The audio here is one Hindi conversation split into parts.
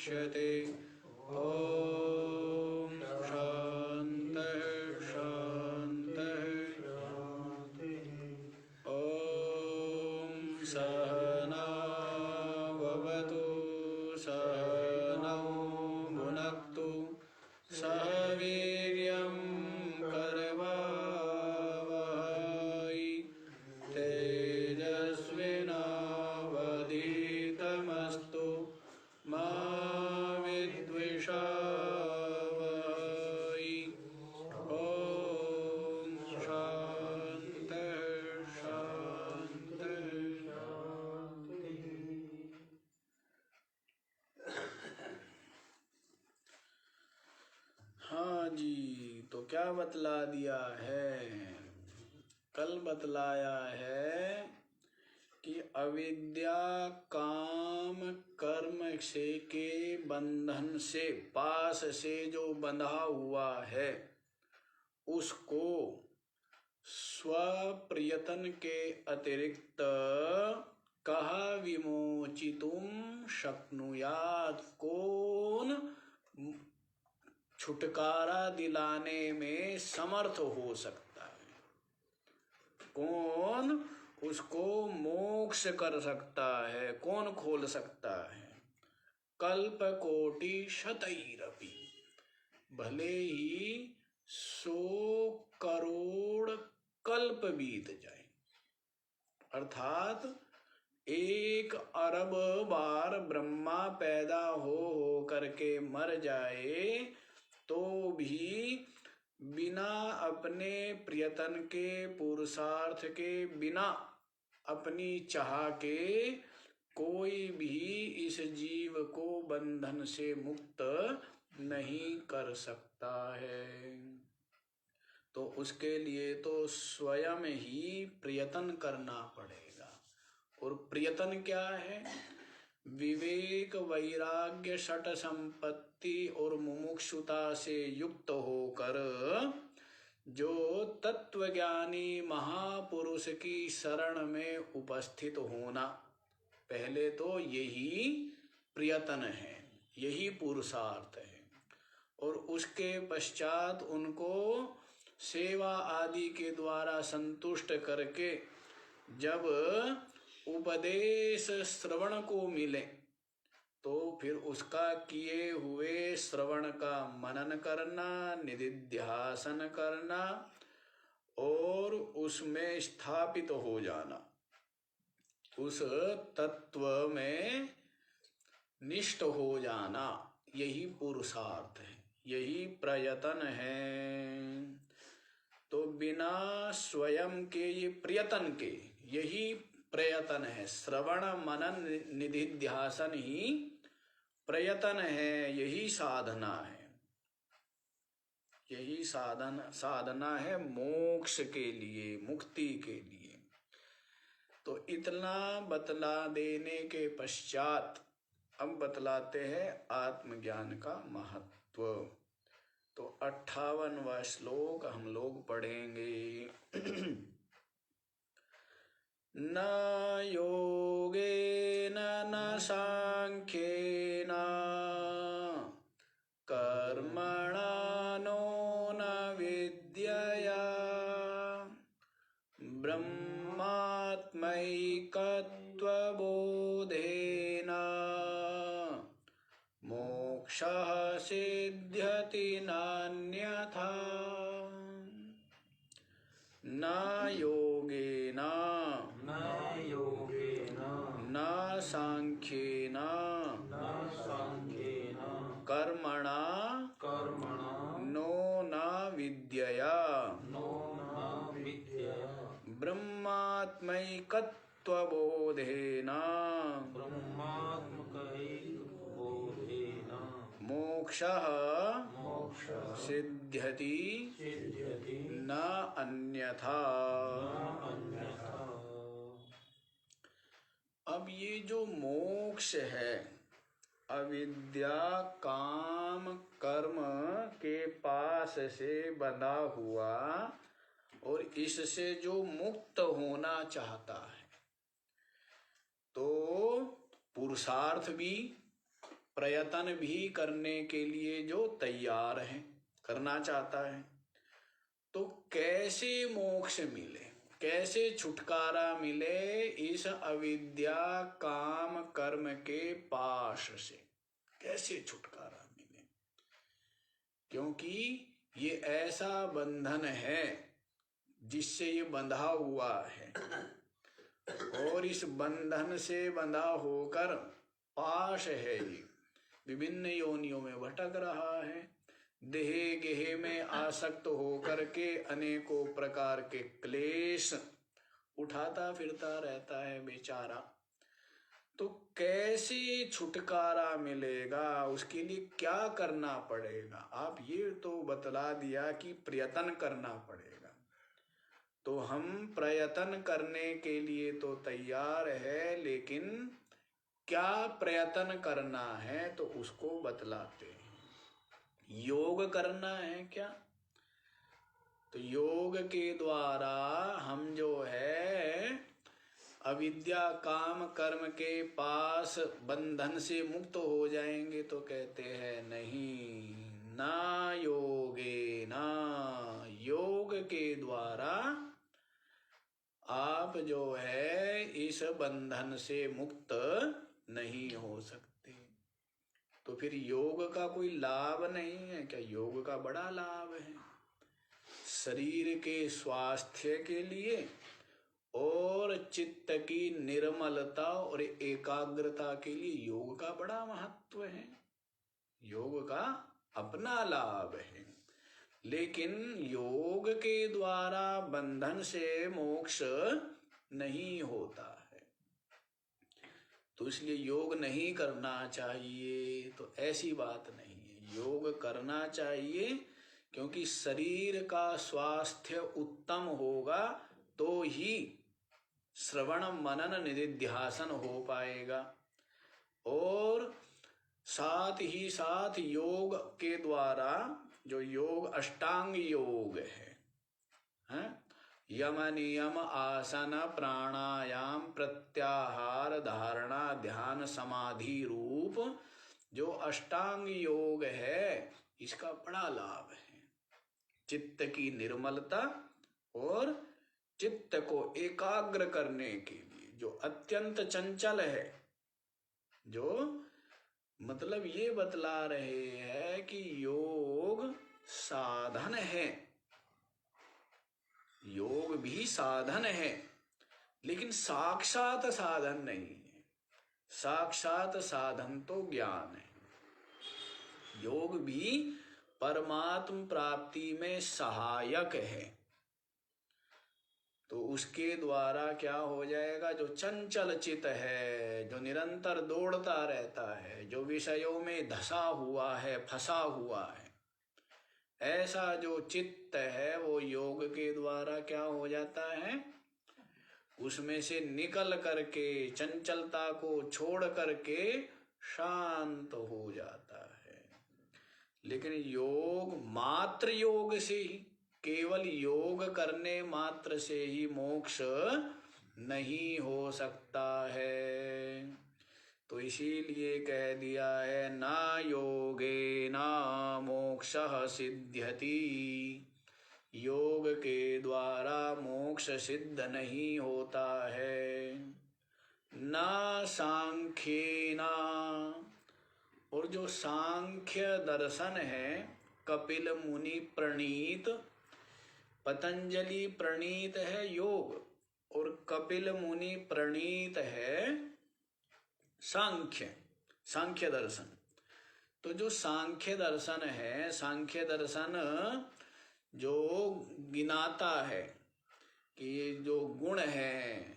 प्रणश्यते। ॐ शान्तिः शान्तिः। ॐ सहना भवतु सहनौ भुनक्तु सह वीर्यं करवावहै तेजस्विनावधीतमस्तु मा विद्विषावहै। ॐ शान्तिः शान्तिः। हाँ जी, तो क्या बतला दिया है? कल बतलाया है कि अविद्या काम कर्म से के बंधन से पास से जो बंधा हुआ है उसको स्वप्रयतन के अतिरिक्त कहा विमोचितुम शक्नुयात्। कौन छुटकारा दिलाने में समर्थ हो सकता है? कौन उसको मोक्ष कर सकता है? कौन खोल सकता है? कल्प कोटि शतैरपि, भले ही 100 करोड़ कल्प बीत जाए, अर्थात 1 अरब बार ब्रह्मा पैदा हो करके मर जाए तो भी बिना अपने प्रियतन के पुरुषार्थ के, बिना अपनी चाह के कोई भी इस जीव को बंधन से मुक्त नहीं कर सकता है। तो उसके लिए तो स्वयं ही प्रयत्न करना पड़ेगा। और प्रयत्न क्या है? विवेक वैराग्य षट संपत्ति और मुमुक्षुता से युक्त होकर जो तत्वज्ञानी महापुरुष की शरण में उपस्थित होना, पहले तो यही प्रयत्न है, यही पुरुषार्थ है। और उसके पश्चात उनको सेवा आदि के द्वारा संतुष्ट करके जब उपदेश श्रवण को मिले तो फिर उसका किए हुए श्रवण का मनन करना, निधिध्यासन करना और उसमें स्थापित हो जाना, उस तत्व में निष्ठ हो जाना, यही पुरुषार्थ है, यही प्रयत्न है। तो बिना स्वयं के ये प्रयत्न के, यही प्रयत्न है। श्रवण मनन निधिध्यासन ही प्रयत्न है, यही साधना है, यही साधना है मोक्ष के लिए, मुक्ति के लिए। तो इतना बतला देने के पश्चात अब बतलाते हैं आत्मज्ञान का महत्व। तो 58वां श्लोक हम लोग पढ़ेंगे। न योगेन न सांख्येन कर्मणा नो न विद्यया ब्रह्मात्मैकत्वबोधेन मोक्षः सिद्ध्यति नान्यथा। न योगेन न सांख्येन कर्मणा नो न विद्यया ब्रह्मात्मैकत्वबोधेन मोक्षः सिद्ध्यति न अन्यथा। अब ये जो मोक्ष है, अविद्या काम कर्म के पास से बंधा हुआ और इससे जो मुक्त होना चाहता है, तो पुरुषार्थ भी प्रयत्न भी करने के लिए जो तैयार है, करना चाहता है, तो कैसे मोक्ष मिले, कैसे छुटकारा मिले इस अविद्या काम कर्म के पाश से, कैसे छुटकारा मिले? क्योंकि ये ऐसा बंधन है जिससे ये बंधा हुआ है, और इस बंधन से बंधा होकर पाश है, ये विभिन्न योनियों में भटक रहा है, देह गेह में आसक्त होकर के अनेकों प्रकार के क्लेश उठाता फिरता रहता है बेचारा। तो कैसे छुटकारा मिलेगा, उसके लिए क्या करना पड़ेगा? आप ये तो बतला दिया कि प्रयत्न करना पड़ेगा, तो हम प्रयत्न करने के लिए तो तैयार है, लेकिन क्या प्रयत्न करना है तो उसको बतलाते हैं। योग करना है क्या? तो योग के द्वारा हम जो है अविद्या काम कर्म के पास बंधन से मुक्त हो जाएंगे। तो कहते हैं नहीं, ना योगे ना, योग के द्वारा आप जो है इस बंधन से मुक्त नहीं हो सकते। तो फिर योग का कोई लाभ नहीं है क्या? योग का बड़ा लाभ है। शरीर के स्वास्थ्य के लिए और चित्त की निर्मलता और एकाग्रता के लिए योग का बड़ा महत्व है। योग का अपना लाभ है, लेकिन योग के द्वारा बंधन से मोक्ष नहीं होता है, तो इसलिए योग नहीं करना चाहिए। तो ऐसी बात नहीं है, योग करना चाहिए, क्योंकि शरीर का स्वास्थ्य उत्तम होगा तो ही श्रवण मनन निधिध्यासन हो पाएगा। और साथ ही साथ योग के द्वारा जो योग अष्टांग योग है, यम नियम आसन प्राणायाम प्रत्याहार धारणा ध्यान समाधि रूप जो अष्टांग योग है, इसका बड़ा लाभ है। चित्त की निर्मलता और चित्त को एकाग्र करने के लिए, जो अत्यंत चंचल है, जो मतलब ये बतला रहे हैं कि योग साधन है, योग भी साधन है, लेकिन साक्षात साधन नहीं है। साक्षात साधन तो ज्ञान है। योग भी परमात्म प्राप्ति में सहायक है। तो उसके द्वारा क्या हो जाएगा? जो चंचल चित्त है, जो निरंतर दौड़ता रहता है, जो विषयों में धसा हुआ है, फंसा हुआ है, ऐसा जो चित्त है वो योग के द्वारा क्या हो जाता है? उसमें से निकल करके, चंचलता को छोड़ करके शांत हो जाता है। लेकिन योग मात्र योग से ही, केवल योग करने मात्र से ही मोक्ष नहीं हो सकता है। तो इसीलिए कह दिया है ना योगे ना मोक्षः सिद्ध्यति, योग के द्वारा मोक्ष सिद्ध नहीं होता है। ना सांख्येना, और जो सांख्य दर्शन है कपिल मुनि प्रणीत, पतंजलि प्रणीत है योग, और कपिल मुनि प्रणीत है सांख्य, सांख्य दर्शन। तो जो सांख्य दर्शन है, सांख्य दर्शन जो गिनाता है कि ये जो गुण है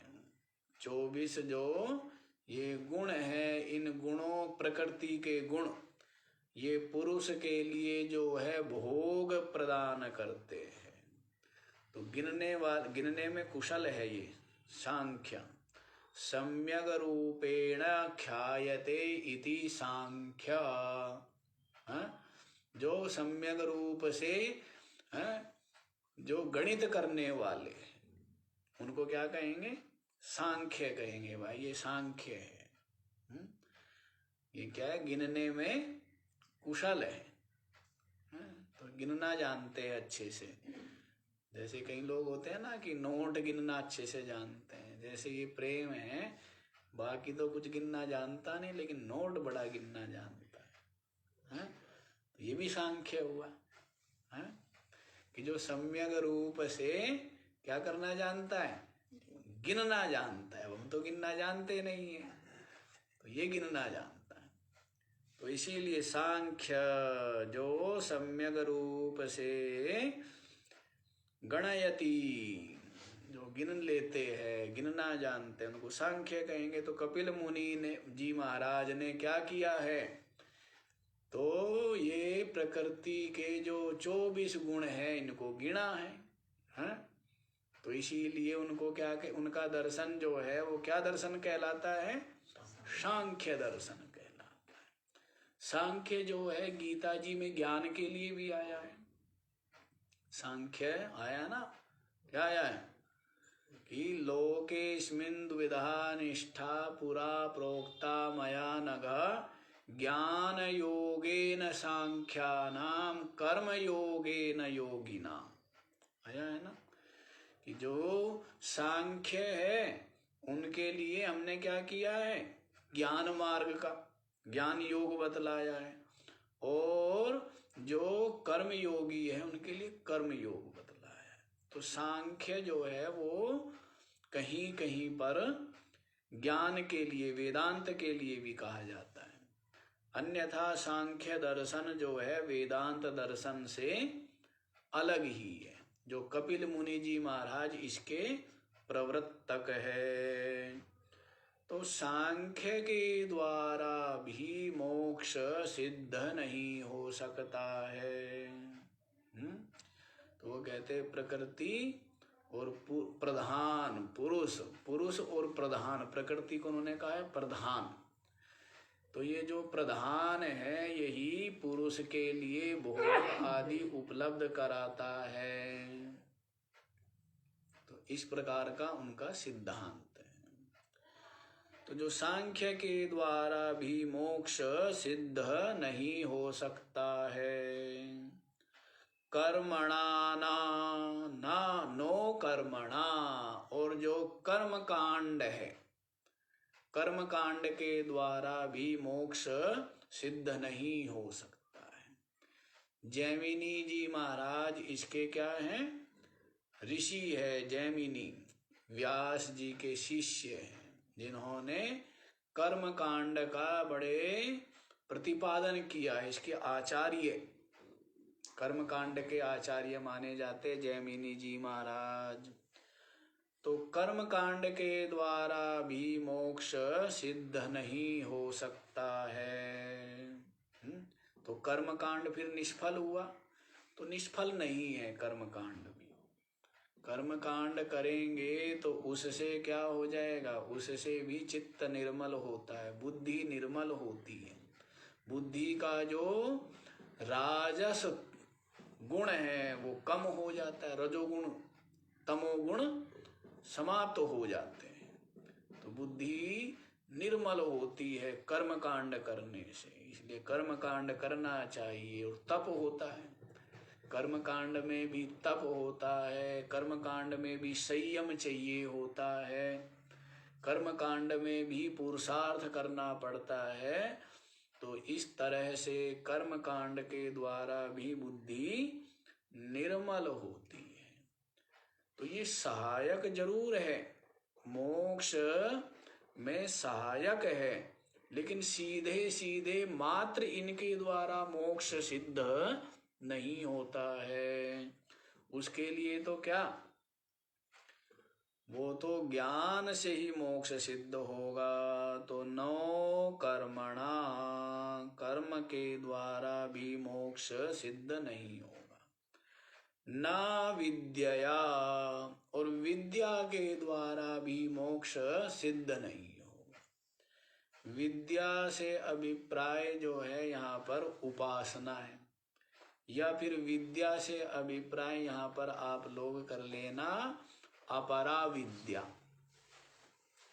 24, जो ये गुण है, इन गुणों, प्रकृति के गुण, ये पुरुष के लिए जो है भोग प्रदान करते हैं। तो गिनने में कुशल है ये सांख्य। सम्यग रूपेण ख्यायते इति सांख्य, जो सम्यग रूप से जो गणित करने वाले उनको क्या कहेंगे? सांख्य कहेंगे। भाई ये सांख्य है। ये क्या है, गिनने में कुशल है। तो गिनना जानते हैं अच्छे से। जैसे कई लोग होते हैं ना कि नोट गिनना अच्छे से जानते हैं, जैसे ये प्रेम है, बाकी तो कुछ गिनना जानता नहीं लेकिन नोट बड़ा गिनना जानता है। तो ये भी सांख्य हुआ है कि जो सम्यक रूप से क्या करना जानता है, गिनना जानता है। हम तो गिनना जानते नहीं है, तो ये गिनना जानता है। तो इसीलिए सांख्य जो सम्यक रूप से गणयति, जो गिन लेते हैं, गिनना जानते हैं, उनको सांख्य कहेंगे। तो कपिल मुनि ने जी महाराज ने क्या किया है, तो ये प्रकृति के जो 24 गुण है इनको गिना है? तो इसीलिए उनको क्या उनका दर्शन जो है वो क्या दर्शन कहलाता है, सांख्य दर्शन कहलाता है। सांख्य जो है गीता जी में ज्ञान के लिए भी आया है। सांख्य आया ना, क्या आया है कि लोकेस्मिन् द्विधा निष्ठा पुरा प्रोक्ता मया नघ ज्ञान योगेन सांख्यानाम कर्म योगेन योगिनाम। आया है ना कि जो सांख्य है उनके लिए हमने क्या किया है, ज्ञान मार्ग का ज्ञान योग बतलाया है, और जो कर्म योगी है उनके लिए कर्म योग बतलाया है। तो सांख्य जो है वो कहीं कहीं पर ज्ञान के लिए, वेदांत के लिए भी कहा जाता है। अन्यथा सांख्य दर्शन जो है वेदांत दर्शन से अलग ही है। जो कपिल मुनि जी महाराज इसके प्रवर्तक है। तो सांख्य के द्वारा भी मोक्ष सिद्ध नहीं हो सकता है। तो वो कहते प्रकृति और प्रधान पुरुष, पुरुष और प्रधान, प्रकृति को उन्होंने कहा है प्रधान। तो ये जो प्रधान है यही पुरुष के लिए भोग आदि उपलब्ध कराता है। तो इस प्रकार का उनका सिद्धांत है। तो जो सांख्य के द्वारा भी मोक्ष सिद्ध नहीं हो सकता है। कर्मणा ना नो कर्मणा, और जो कर्म कांड है, कर्म कांड के द्वारा भी मोक्ष सिद्ध नहीं हो सकता है। जैमिनी जी महाराज इसके क्या हैं, ऋषि है। जैमिनी व्यास जी के शिष्य हैं, जिन्होंने कर्म कांड का बड़े प्रतिपादन किया है। इसके आचार्य, कर्म कांड के आचार्य माने जाते जैमिनी जी महाराज। तो कर्म कांड के द्वारा भी मोक्ष सिद्ध नहीं हो सकता है। तो कर्म कांड फिर निष्फल हुआ, तो निष्फल नहीं है कर्म कांड भी। कर्म कांड करेंगे तो उससे क्या हो जाएगा, उससे भी चित्त निर्मल होता है, बुद्धि निर्मल होती है। बुद्धि का जो राजस गुण है वो कम हो जाता है, रजोगुण तमोगुण समाप्त हो जाते हैं। तो बुद्धि निर्मल होती है कर्म कांड करने से। इसलिए कर्म कांड करना चाहिए। और तप होता है, कर्म कांड में भी तप होता है, कर्म कांड में भी संयम चाहिए होता है, कर्म कांड में भी पुरुषार्थ करना पड़ता है। तो इस तरह से कर्म कांड के द्वारा भी बुद्धि निर्मल होती है। तो ये सहायक जरूर है, मोक्ष में सहायक है, लेकिन सीधे सीधे मात्र इनके द्वारा मोक्ष सिद्ध नहीं होता है। उसके लिए तो क्या, वो तो ज्ञान से ही मोक्ष सिद्ध होगा। तो नो कर्मणा, कर्म के द्वारा भी मोक्ष सिद्ध नहीं होगा। ना विद्या, और विद्या के द्वारा भी मोक्ष सिद्ध नहीं होगा। विद्या से अभिप्राय जो है यहाँ पर उपासना है, या फिर विद्या से अभिप्राय यहाँ पर आप लोग कर लेना अपरा विद्या,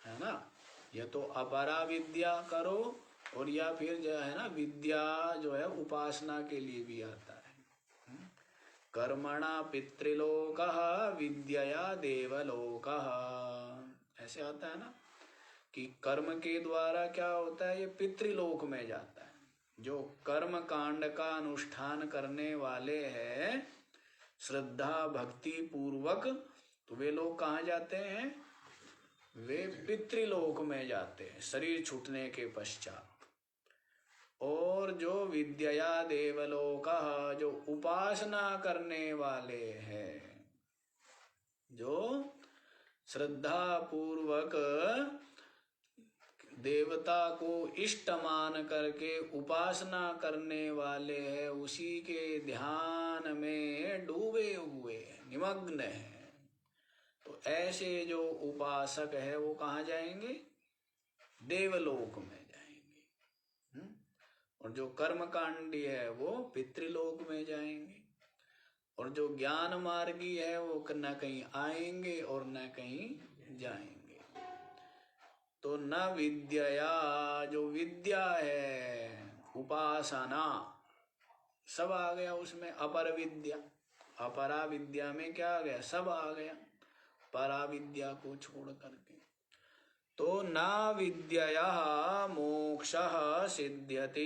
है ना। या तो अपरा विद्या करो और या फिर जो है ना विद्या जो है उपासना के लिए भी आता है। कर्मणा पितृलोकः विद्यया देवलोकः, ऐसे आता है ना कि कर्म के द्वारा क्या होता है, ये पितृलोक में जाता है। जो कर्म कांड का अनुष्ठान करने वाले हैं श्रद्धा भक्ति पूर्वक, तो वे लोग कहाँ जाते हैं, वे पितृलोक में जाते हैं शरीर छूटने के पश्चात। और जो विद्या देवलोक, जो उपासना करने वाले हैं, जो श्रद्धा पूर्वक देवता को इष्ट मान करके उपासना करने वाले हैं, उसी के ध्यान में डूबे हुए हैं, निमग्न हैं, तो ऐसे जो उपासक है वो कहाँ जाएंगे, देवलोक में जाएंगे। और जो कर्मकांडी है वो पितृलोक में जाएंगे। और जो ज्ञान मार्गी है वो न कहीं आएंगे और न कहीं जाएंगे। तो न विद्या, जो विद्या है उपासना सब आ गया उसमें। अपर विद्या, अपरा विद्या में क्या आ गया, सब आ गया परा विद्या को छोड़ करके। तो न विद्या मोक्षः सिद्ध्यति,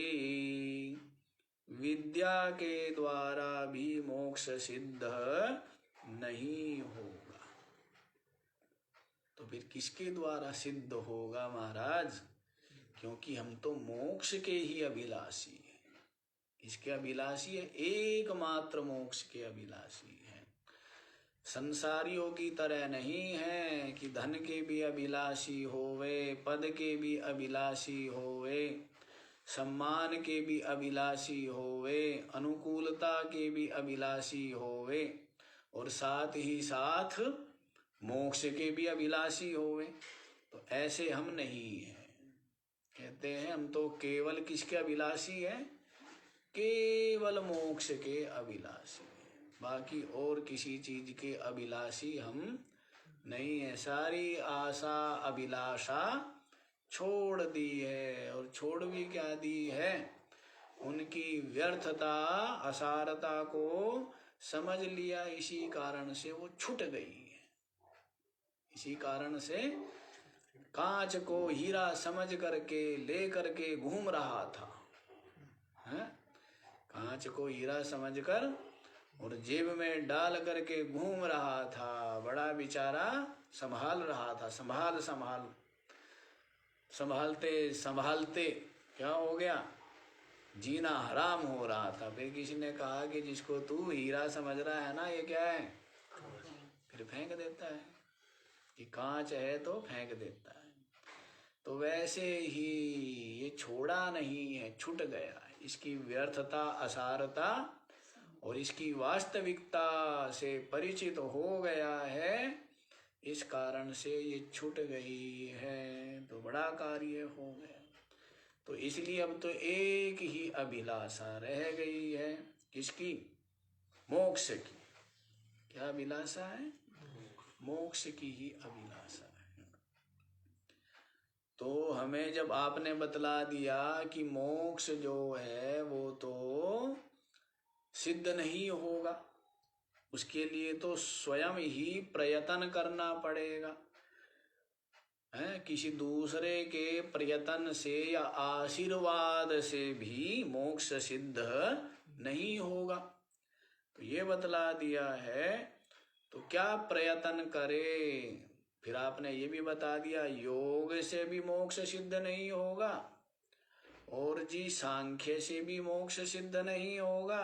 विद्या के द्वारा भी मोक्ष सिद्ध नहीं होगा। तो फिर किसके द्वारा सिद्ध होगा महाराज, क्योंकि हम तो मोक्ष के ही अभिलाषी हैं। इसके अभिलाषी है, एकमात्र मोक्ष के अभिलाषी हैं। संसारियों की तरह नहीं है कि धन के भी अभिलाषी होवे, पद के भी अभिलाषी होवे, सम्मान के भी अभिलाषी होवे, अनुकूलता के भी अभिलाषी होवे, और साथ ही साथ मोक्ष के भी अभिलाषी होवे। तो ऐसे हम नहीं हैं। कहते हैं हम तो केवल किसके अभिलाषी हैं, केवल मोक्ष के अभिलाषी हैं, बाकी और किसी चीज के अभिलाषी हम नहीं है। सारी आशा अभिलाषा छोड़ दी है, और छोड़ भी क्या दी है, उनकी व्यर्थता असारता को समझ लिया, इसी कारण से वो छूट गई है। इसी कारण से कांच को हीरा समझ करके ले करके घूम रहा था, है? कांच को हीरा समझकर और जेब में डाल करके घूम रहा था, बड़ा बेचारा संभाल रहा था, संभालते संभालते क्या हो गया, जीना हराम हो रहा था। फिर किसी ने कहा कि जिसको तू हीरा समझ रहा है ना, ये क्या है, फिर फेंक देता है, कि कांच है तो फेंक देता है। तो वैसे ही ये छोड़ा नहीं है, छूट गया। इसकी व्यर्थता असारता और इसकी वास्तविकता से परिचित हो गया है, इस कारण से ये छूट गई है, तो बड़ा कार्य हो गया। तो इसलिए अब तो एक ही अभिलाषा रह गई है, किसकी, मोक्ष की। क्या अभिलाषा है, मोक्ष की ही अभिलाषा है। तो हमें जब आपने बतला दिया कि मोक्ष जो है वो तो सिद्ध नहीं होगा, उसके लिए तो स्वयं ही प्रयत्न करना पड़ेगा, है? किसी दूसरे के प्रयत्न से या आशीर्वाद से भी मोक्ष सिद्ध नहीं होगा। तो ये बतला दिया है। तो क्या प्रयत्न करे, फिर आपने ये भी बता दिया योग से भी मोक्ष सिद्ध नहीं होगा, और जी सांख्य से भी मोक्ष सिद्ध नहीं होगा,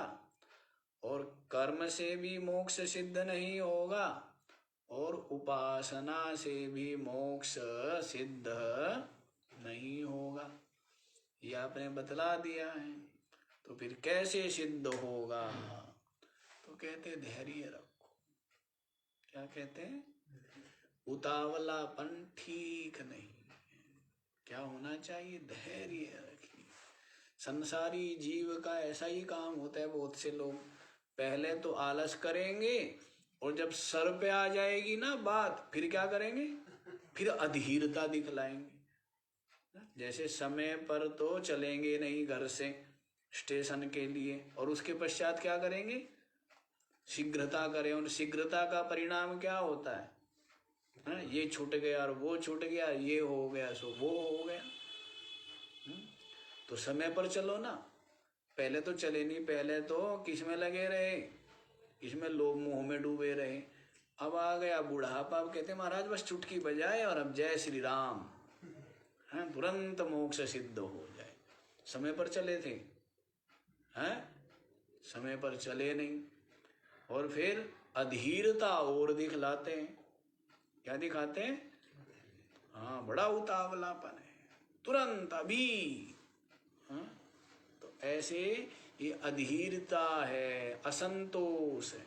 और कर्म से भी मोक्ष सिद्ध नहीं होगा, और उपासना से भी मोक्ष सिद्ध नहीं होगा। ये आपने बतला दिया है। तो फिर कैसे सिद्ध होगा, तो कहते धैर्य रखो। क्या कहते हैं, उतावलापन ठीक नहीं। क्या होना चाहिए, धैर्य रखिए। संसारी जीव का ऐसा ही काम होता है। बहुत से लोग पहले तो आलस करेंगे, और जब सर पे आ जाएगी ना बात, फिर क्या करेंगे, फिर अधीरता दिखलाएंगे, जैसे समय पर तो चलेंगे नहीं घर से स्टेशन के लिए, और उसके पश्चात क्या करेंगे, शीघ्रता करें, और शीघ्रता का परिणाम क्या होता है? ये छूट गया और वो छूट गया, ये हो गया सो वो हो गया। तो समय पर चलो ना। पहले तो चले नहीं, पहले तो किस में लगे रहे, इसमें लोग मुंह में डूबे रहे। अब आ गया बुढ़ापा, अब कहते महाराज बस चुटकी बजाए और अब जय श्री राम, हैं, तुरंत मोक्ष सिद्ध हो जाए। समय पर चले थे, हैं, समय पर चले नहीं, और फिर अधीरता और दिखलाते हैं। क्या दिखाते हैं? हाँ, बड़ा उतावलापन है, तुरंत अभी। हाँ, तो ऐसे ये अधीरता है, असंतोष है।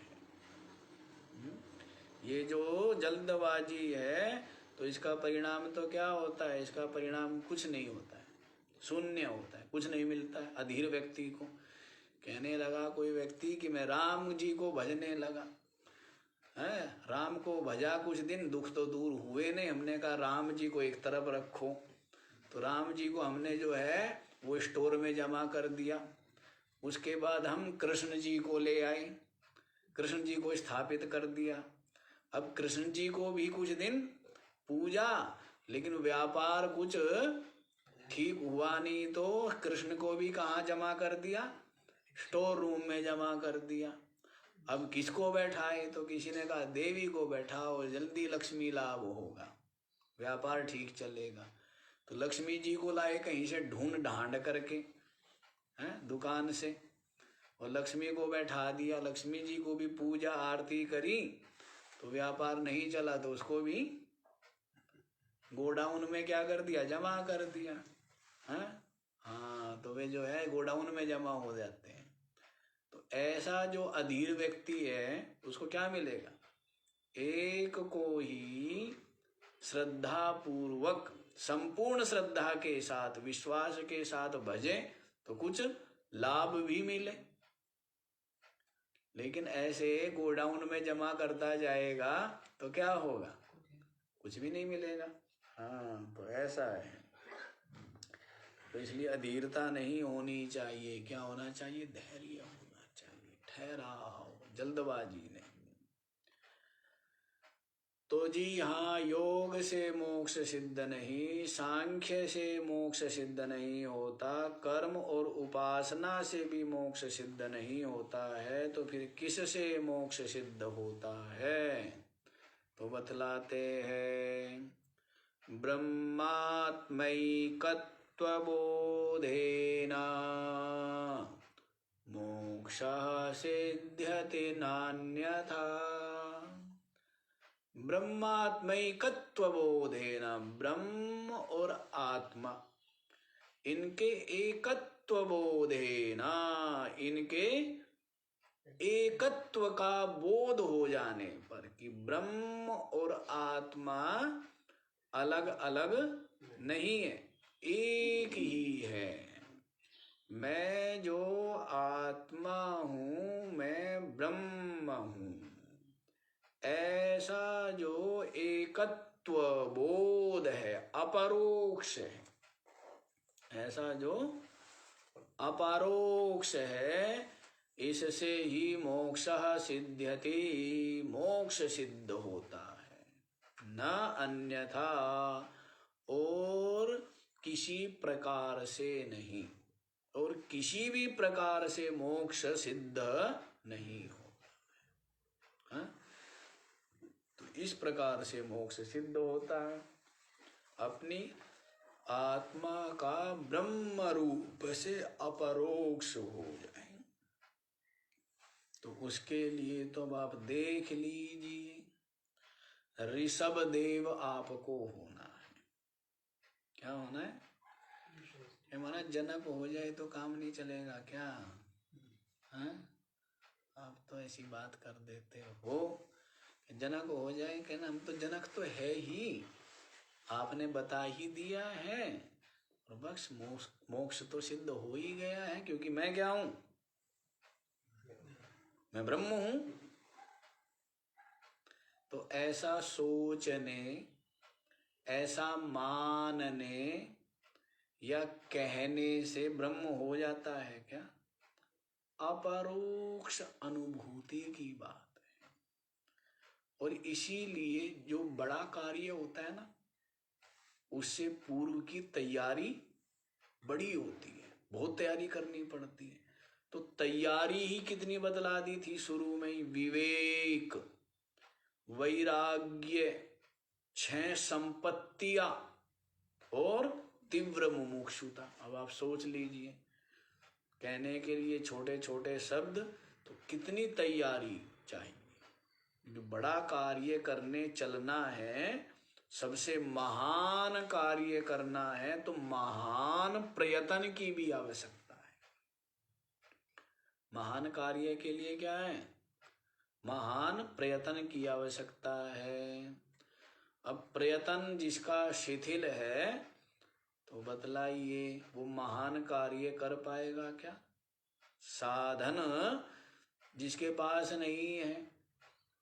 ये जो जल्दबाजी है, तो इसका परिणाम तो क्या होता है? इसका परिणाम कुछ नहीं होता है, शून्य होता है, कुछ नहीं मिलता है। अधीर व्यक्ति को कहने लगा कोई व्यक्ति कि मैं राम जी को भजने लगा है, राम को भजा कुछ दिन, दुख तो दूर हुए नहीं। हमने कहा राम जी को एक तरफ रखो, तो राम जी को हमने जो है वो स्टोर में जमा कर दिया। उसके बाद हम कृष्ण जी को ले आए, कृष्ण जी को स्थापित कर दिया। अब कृष्ण जी को भी कुछ दिन पूजा, लेकिन व्यापार कुछ ठीक हुआ नहीं, तो कृष्ण को भी कहाँ जमा कर दिया? स्टोर रूम में जमा कर दिया। अब किसको बैठाए? तो किसी ने कहा देवी को बैठाओ, जल्दी लक्ष्मी लाभ होगा, व्यापार ठीक चलेगा। तो लक्ष्मी जी को लाए कहीं से ढूंढ ढांड करके, हैं, दुकान से, और लक्ष्मी को बैठा दिया। लक्ष्मी जी को भी पूजा आरती करी, तो व्यापार नहीं चला, तो उसको भी गोडाउन में क्या कर दिया? जमा कर दिया। हैं, हाँ, तो वे जो है गोडाउन में जमा हो जाते हैं। तो ऐसा जो अधीर व्यक्ति है उसको क्या मिलेगा? एक को ही श्रद्धा पूर्वक, संपूर्ण श्रद्धा के साथ, विश्वास के साथ भजे तो कुछ लाभ भी मिले। लेकिन ऐसे गोडाउन में जमा करता जाएगा तो क्या होगा? कुछ भी नहीं मिलेगा। हाँ, तो ऐसा है। तो इसलिए अधीरता नहीं होनी चाहिए। क्या होना चाहिए? धैर्य होना चाहिए, ठहराव, जल्दबाजी नहीं। तो जी हाँ, योग से मोक्ष सिद्ध नहीं, सांख्य से मोक्ष सिद्ध नहीं होता, कर्म और उपासना से भी मोक्ष सिद्ध नहीं होता है। तो फिर किस से मोक्ष सिद्ध होता है? तो बतलाते हैं, ब्रह्मात्मैकत्वबोधेन मोक्षः सिद्ध्यति नान्यथा। ब्रह्मात्मैकत्वबोधेन, ब्रह्म और आत्मा इनके एकत्व बोधेन, इनके एकत्व का बोध हो जाने पर, कि ब्रह्म और आत्मा अलग अलग नहीं है, एक ही है। मैं जो आत्मा हूँ, मैं ब्रह्म हूँ, ऐसा जो एकत्व बोध है, अपरोक्ष है, ऐसा जो अपरोक्ष है, इससे ही मोक्ष सिद्ध्यति, मोक्ष सिद्ध होता है, न अन्यथा, और किसी प्रकार से नहीं, और किसी भी प्रकार से मोक्ष सिद्ध नहीं होता है। तो इस प्रकार से मोक्ष सिद्ध होता है, अपनी आत्मा का ब्रह्म रूप से अपरोक्ष हो जाए। तो उसके लिए तो आप देख लीजिए, ऋषभ देव आपको होना है। क्या होना है? हमारा जनक हो जाए तो काम नहीं चलेगा क्या? हैं? आप तो ऐसी बात कर देते हो, जनक हो जाए, कहना हम तो जनक तो है ही, आपने बता ही दिया है, और बस मोक्ष तो सिद्ध हो ही गया है, क्योंकि मैं क्या हूं? मैं ब्रह्म हूं। तो ऐसा सोचने, ऐसा मानने, या कहने से ब्रह्म हो जाता है क्या? अपरोक्ष अनुभूति की बात है। और इसीलिए जो बड़ा कार्य होता है ना, उससे पूर्व की तैयारी बड़ी होती है, बहुत तैयारी करनी पड़ती है। तो तैयारी ही कितनी बतला दी थी शुरू में ही, विवेक, वैराग्य, 6 संपत्तियां और तीव्र मुमुक्षुता। अब आप सोच लीजिए, कहने के लिए छोटे छोटे शब्द तो कितनी तैयारी चाहिए। जो बड़ा कार्य करने चलना है, सबसे महान कार्य करना है, तो महान प्रयत्न की भी आवश्यकता है। महान कार्य के लिए क्या है? महान प्रयत्न की आवश्यकता है। अब प्रयत्न जिसका शिथिल है, तो बतलाइए वो महान कार्य कर पाएगा क्या? साधन जिसके पास नहीं है,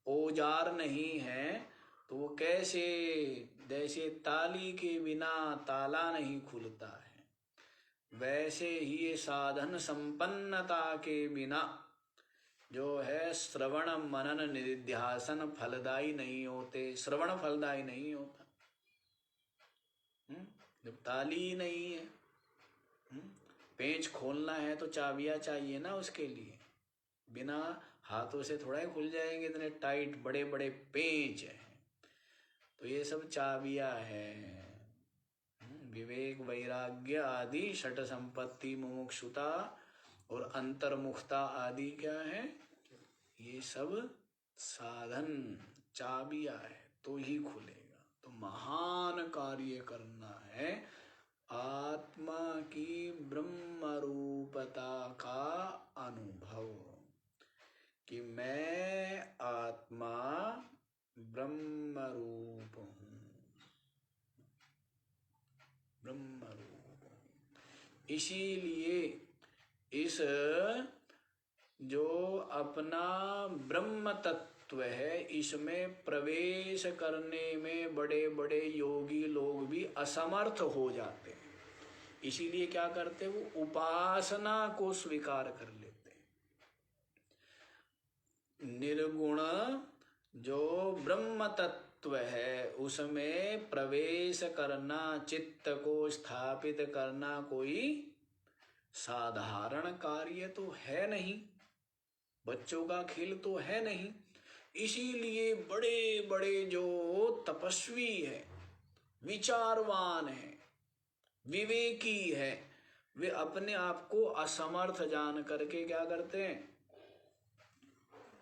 औजार नहीं है, तो वो कैसे, जैसे ताली के बिना ताला नहीं खुलता है, वैसे ही ये साधन संपन्नता के बिना जो है श्रवण मनन निधिध्यासन फलदायी नहीं होते। श्रवण फलदायी नहीं होता जब ताली नहीं है। पेंच खोलना है तो चाबियां चाहिए ना उसके लिए, बिना हाथों से थोड़ा ही खुल जाएंगे, इतने टाइट बड़े बड़े पेंच हैं। तो ये सब चाबियां हैं। विवेक, वैराग्य आदि, षट संपत्ति, मुमुक्षुता और अंतर्मुखता आदि क्या है? ये सब साधन चाबियां है, तो ही खुलेगा। तो महान कार्य करना है, आत्मा की ब्रह्म रूपता का अनुभव, कि मैं आत्मा ब्रह्म रूप हूं, ब्रह्म रूप हूं। इसीलिए इस जो अपना ब्रह्म तत्व है, इसमें प्रवेश करने में बड़े बड़े योगी लोग भी असमर्थ हो जाते हैं। इसीलिए क्या करते हैं? वो उपासना को स्वीकार कर लेते हैं। निर्गुण जो ब्रह्म तत्व है, उसमें प्रवेश करना, चित्त को स्थापित करना कोई साधारण कार्य तो है नहीं, बच्चों का खेल तो है नहीं। इसीलिए बड़े बड़े जो तपस्वी है, विचारवान है, विवेकी है, वे अपने आप को असमर्थ जान करके क्या करते हैं?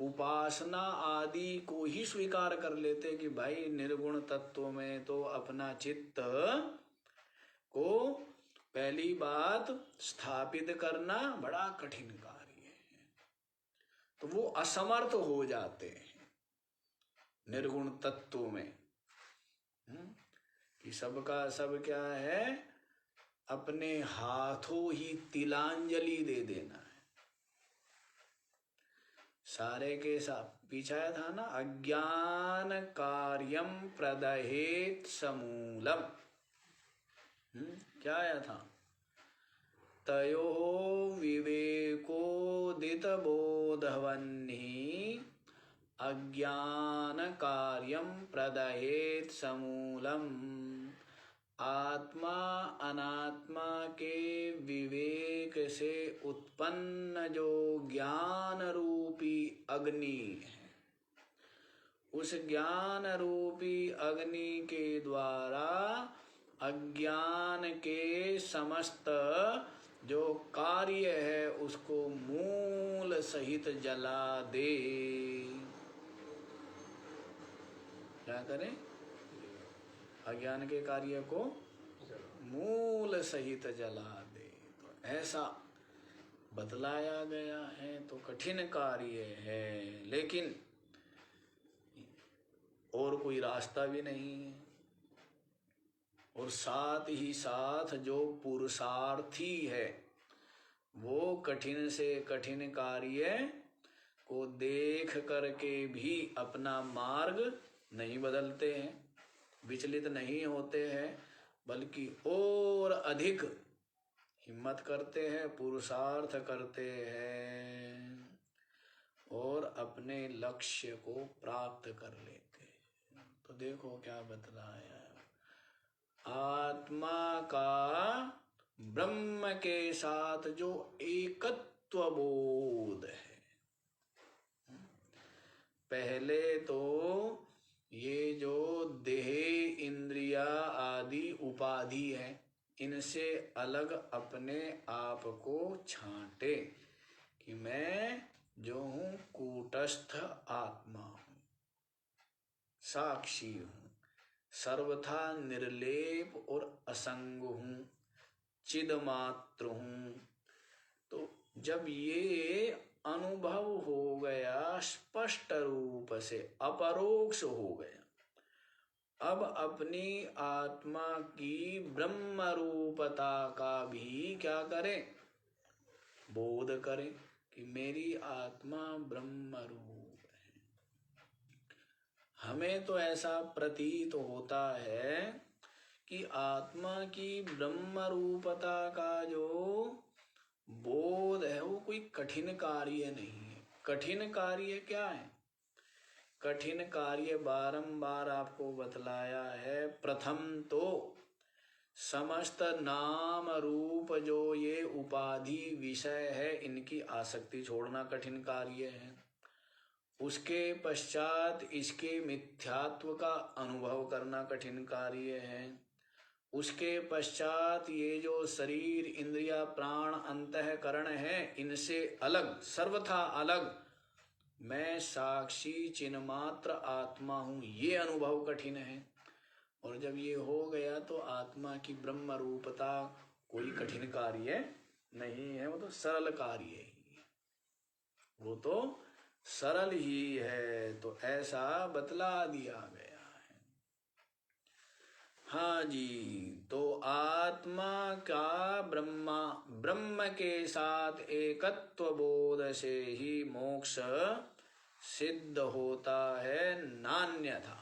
उपासना आदि को ही स्वीकार कर लेते हैं कि भाई निर्गुण तत्व में तो अपना चित्त को पहली बात स्थापित करना बड़ा कठिन कार्य है। तो वो असमर्थ हो जाते हैं निर्गुण तत्व में। कि सबका सब क्या है? अपने हाथों ही तिलांजलि दे देना है। सारे के साथ पीछाया था ना, अज्ञान कार्यम प्रदहेत समूलम। क्या आया था? तयो विवेकोदित बोधवन्हि अज्ञान कार्यम प्रदहेत समूलम। आत्मा अनात्मा के विवेक से उत्पन्न जो ज्ञान रूपी अग्नि है, उस ज्ञान रूपी अग्नि के द्वारा अज्ञान के समस्त जो कार्य है उसको मूल सहित जला दे। क्या करें? अज्ञान के कार्य को मूल सहित जला दे। तो ऐसा बतलाया गया है। तो कठिन कार्य है, लेकिन और कोई रास्ता भी नहीं है। और साथ ही साथ जो पुरुषार्थी है, वो कठिन से कठिन कार्य को देख करके भी अपना मार्ग नहीं बदलते हैं, विचलित नहीं होते हैं, बल्कि और अधिक हिम्मत करते हैं, पुरुषार्थ करते हैं और अपने लक्ष्य को प्राप्त कर लेते हैं। तो देखो क्या बतलाया, आत्मा का ब्रह्म के साथ जो एकत्व बोध है। पहले तो ये जो देह इंद्रिया आदि उपाधि है, इनसे अलग अपने आप को छांटे कि मैं जो हूँ कूटस्थ आत्मा हूँ, साक्षी हूँ, सर्वथा निर्लेप और असंग हूँ, चिदमात्र हूँ। तो जब ये अनुभव हो गया स्पष्ट रूप से, अपरोक्ष हो गया, अब अपनी आत्मा की ब्रह्म रूपता का भी क्या करें, बोध करें कि मेरी आत्मा ब्रह्म रूप है। हमें तो ऐसा प्रतीत होता है कि आत्मा की ब्रह्म रूपता का जो बोध है वो कोई कठिन कार्य नहीं है। कठिन कार्य क्या है? कठिन कार्य बारंबार आपको बतलाया है। प्रथम तो समस्त नाम रूप जो ये उपाधि विषय है, इनकी आसक्ति छोड़ना कठिन कार्य है। उसके पश्चात इसके मिथ्यात्व का अनुभव करना कठिन कार्य है। उसके पश्चात ये जो शरीर, इंद्रिया, प्राण, अंतःकरण है, इनसे अलग, सर्वथा अलग मैं साक्षी चिन्मात्र आत्मा हूँ, ये अनुभव कठिन है। और जब ये हो गया तो आत्मा की ब्रह्म रूपता कोई कठिन कार्य नहीं है, वो तो सरल कार्य ही है, वो तो सरल ही है। तो ऐसा बतला दिया गया है। हाँ जी, तो आत्मा का ब्रह्म के साथ एकत्व बोध से ही मोक्ष सिद्ध होता है, नान्यथा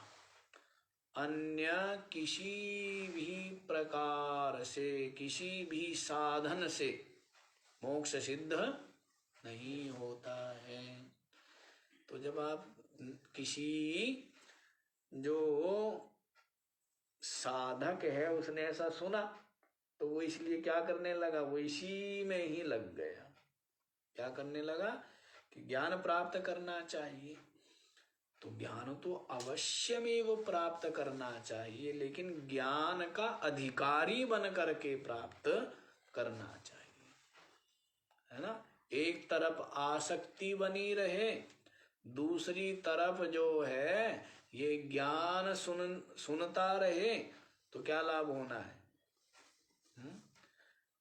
अन्य किसी भी प्रकार से, किसी भी साधन से मोक्ष सिद्ध नहीं होता है। तो जब आप किसी जो साधक है उसने ऐसा सुना तो वो इसलिए क्या करने लगा, वो इसी में ही लग गया। क्या करने लगा कि ज्ञान प्राप्त करना चाहिए। तो ज्ञान तो अवश्यमेव प्राप्त करना चाहिए, लेकिन ज्ञान का अधिकारी बन करके प्राप्त करना चाहिए, है ना। एक तरफ आसक्ति बनी रहे, दूसरी तरफ जो है ये ज्ञान सुनता रहे, तो क्या लाभ होना है?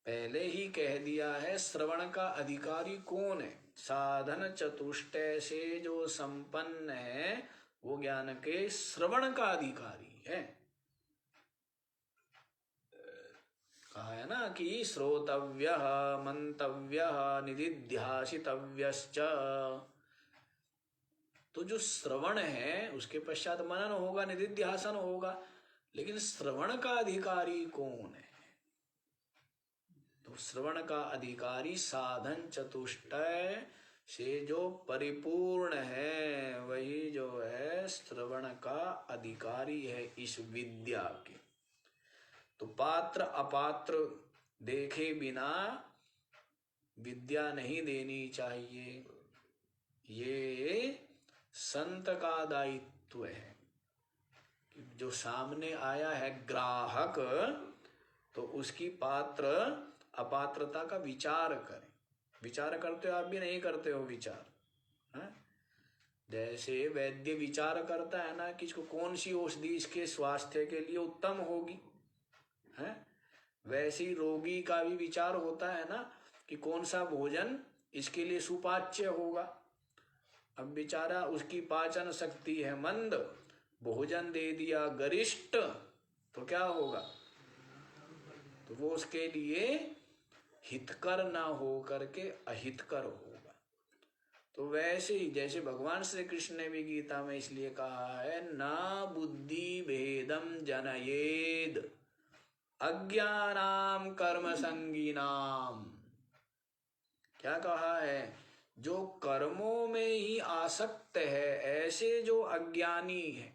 पहले ही कह दिया है, श्रवण का अधिकारी कौन है? साधन चतुष्टय से जो संपन्न है वो ज्ञान के श्रवण का अधिकारी है। कहा है ना कि श्रोतव्य, मंतव्य, निदिध्यासितव्यश्च। तो जो श्रवण है उसके पश्चात मनन होगा, निदिध्यासन होगा, लेकिन श्रवण का अधिकारी कौन है? तो श्रवण का अधिकारी साधन चतुष्टय से जो परिपूर्ण है, वही जो है श्रवण का अधिकारी है इस विद्या के। तो पात्र अपात्र देखे बिना विद्या नहीं देनी चाहिए, ये संत का दायित्व है। कि जो सामने आया है ग्राहक, तो उसकी पात्र अपात्रता का विचार करें। विचार करते हो आप भी? नहीं करते हो विचार? है? जैसे वैद्य विचार करता है ना कि इसको कौन सी औषधि इसके स्वास्थ्य के लिए उत्तम होगी, है? वैसे ही रोगी का भी विचार होता है ना कि कौन सा भोजन इसके लिए सुपाच्य होगा। अब बेचारा, उसकी पाचन शक्ति है मंद, भोजन दे दिया गरिष्ठ, तो क्या होगा? तो वो उसके लिए हितकर ना हो करके अहितकर होगा। तो वैसे ही जैसे भगवान श्री कृष्ण ने भी गीता में इसलिए कहा है, ना बुद्धि भेदम जनयेद अज्ञानाम कर्म संगीनाम, क्या कहा है, जो कर्मों में ही आसक्त है, ऐसे जो अज्ञानी है,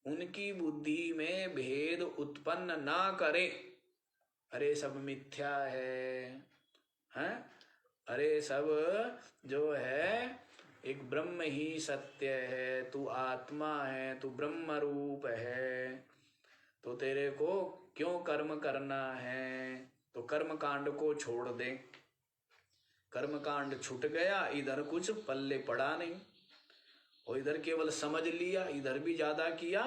उनकी बुद्धि में भेद उत्पन्न ना करे। अरे सब मिथ्या है, हैं? अरे सब जो है एक ब्रह्म ही सत्य है, तू आत्मा है, तू ब्रह्म रूप है, तो तेरे को क्यों कर्म करना है? तो कर्म कांड को छोड़ दे। कर्म कांड छूट गया, इधर कुछ पल्ले पड़ा नहीं, और इधर केवल समझ लिया, इधर भी ज्यादा किया,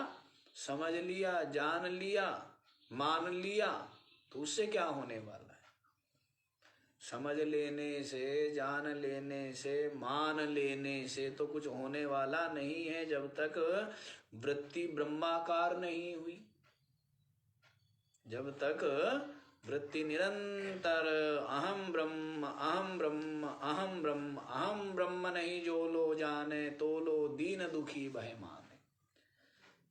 समझ लिया, जान लिया, मान लिया, तो उससे क्या होने वाला है? समझ लेने से, जान लेने से, मान लेने से तो कुछ होने वाला नहीं है, जब तक वृत्ति ब्रह्माकार नहीं हुई। जब तक वृत्ति निरंतर अहम ब्रह्म अहम ब्रह्म अहम ब्रह्म अहम ब्रह्म नहीं जो लो जाने, तो लो दीन दुखी भय माने,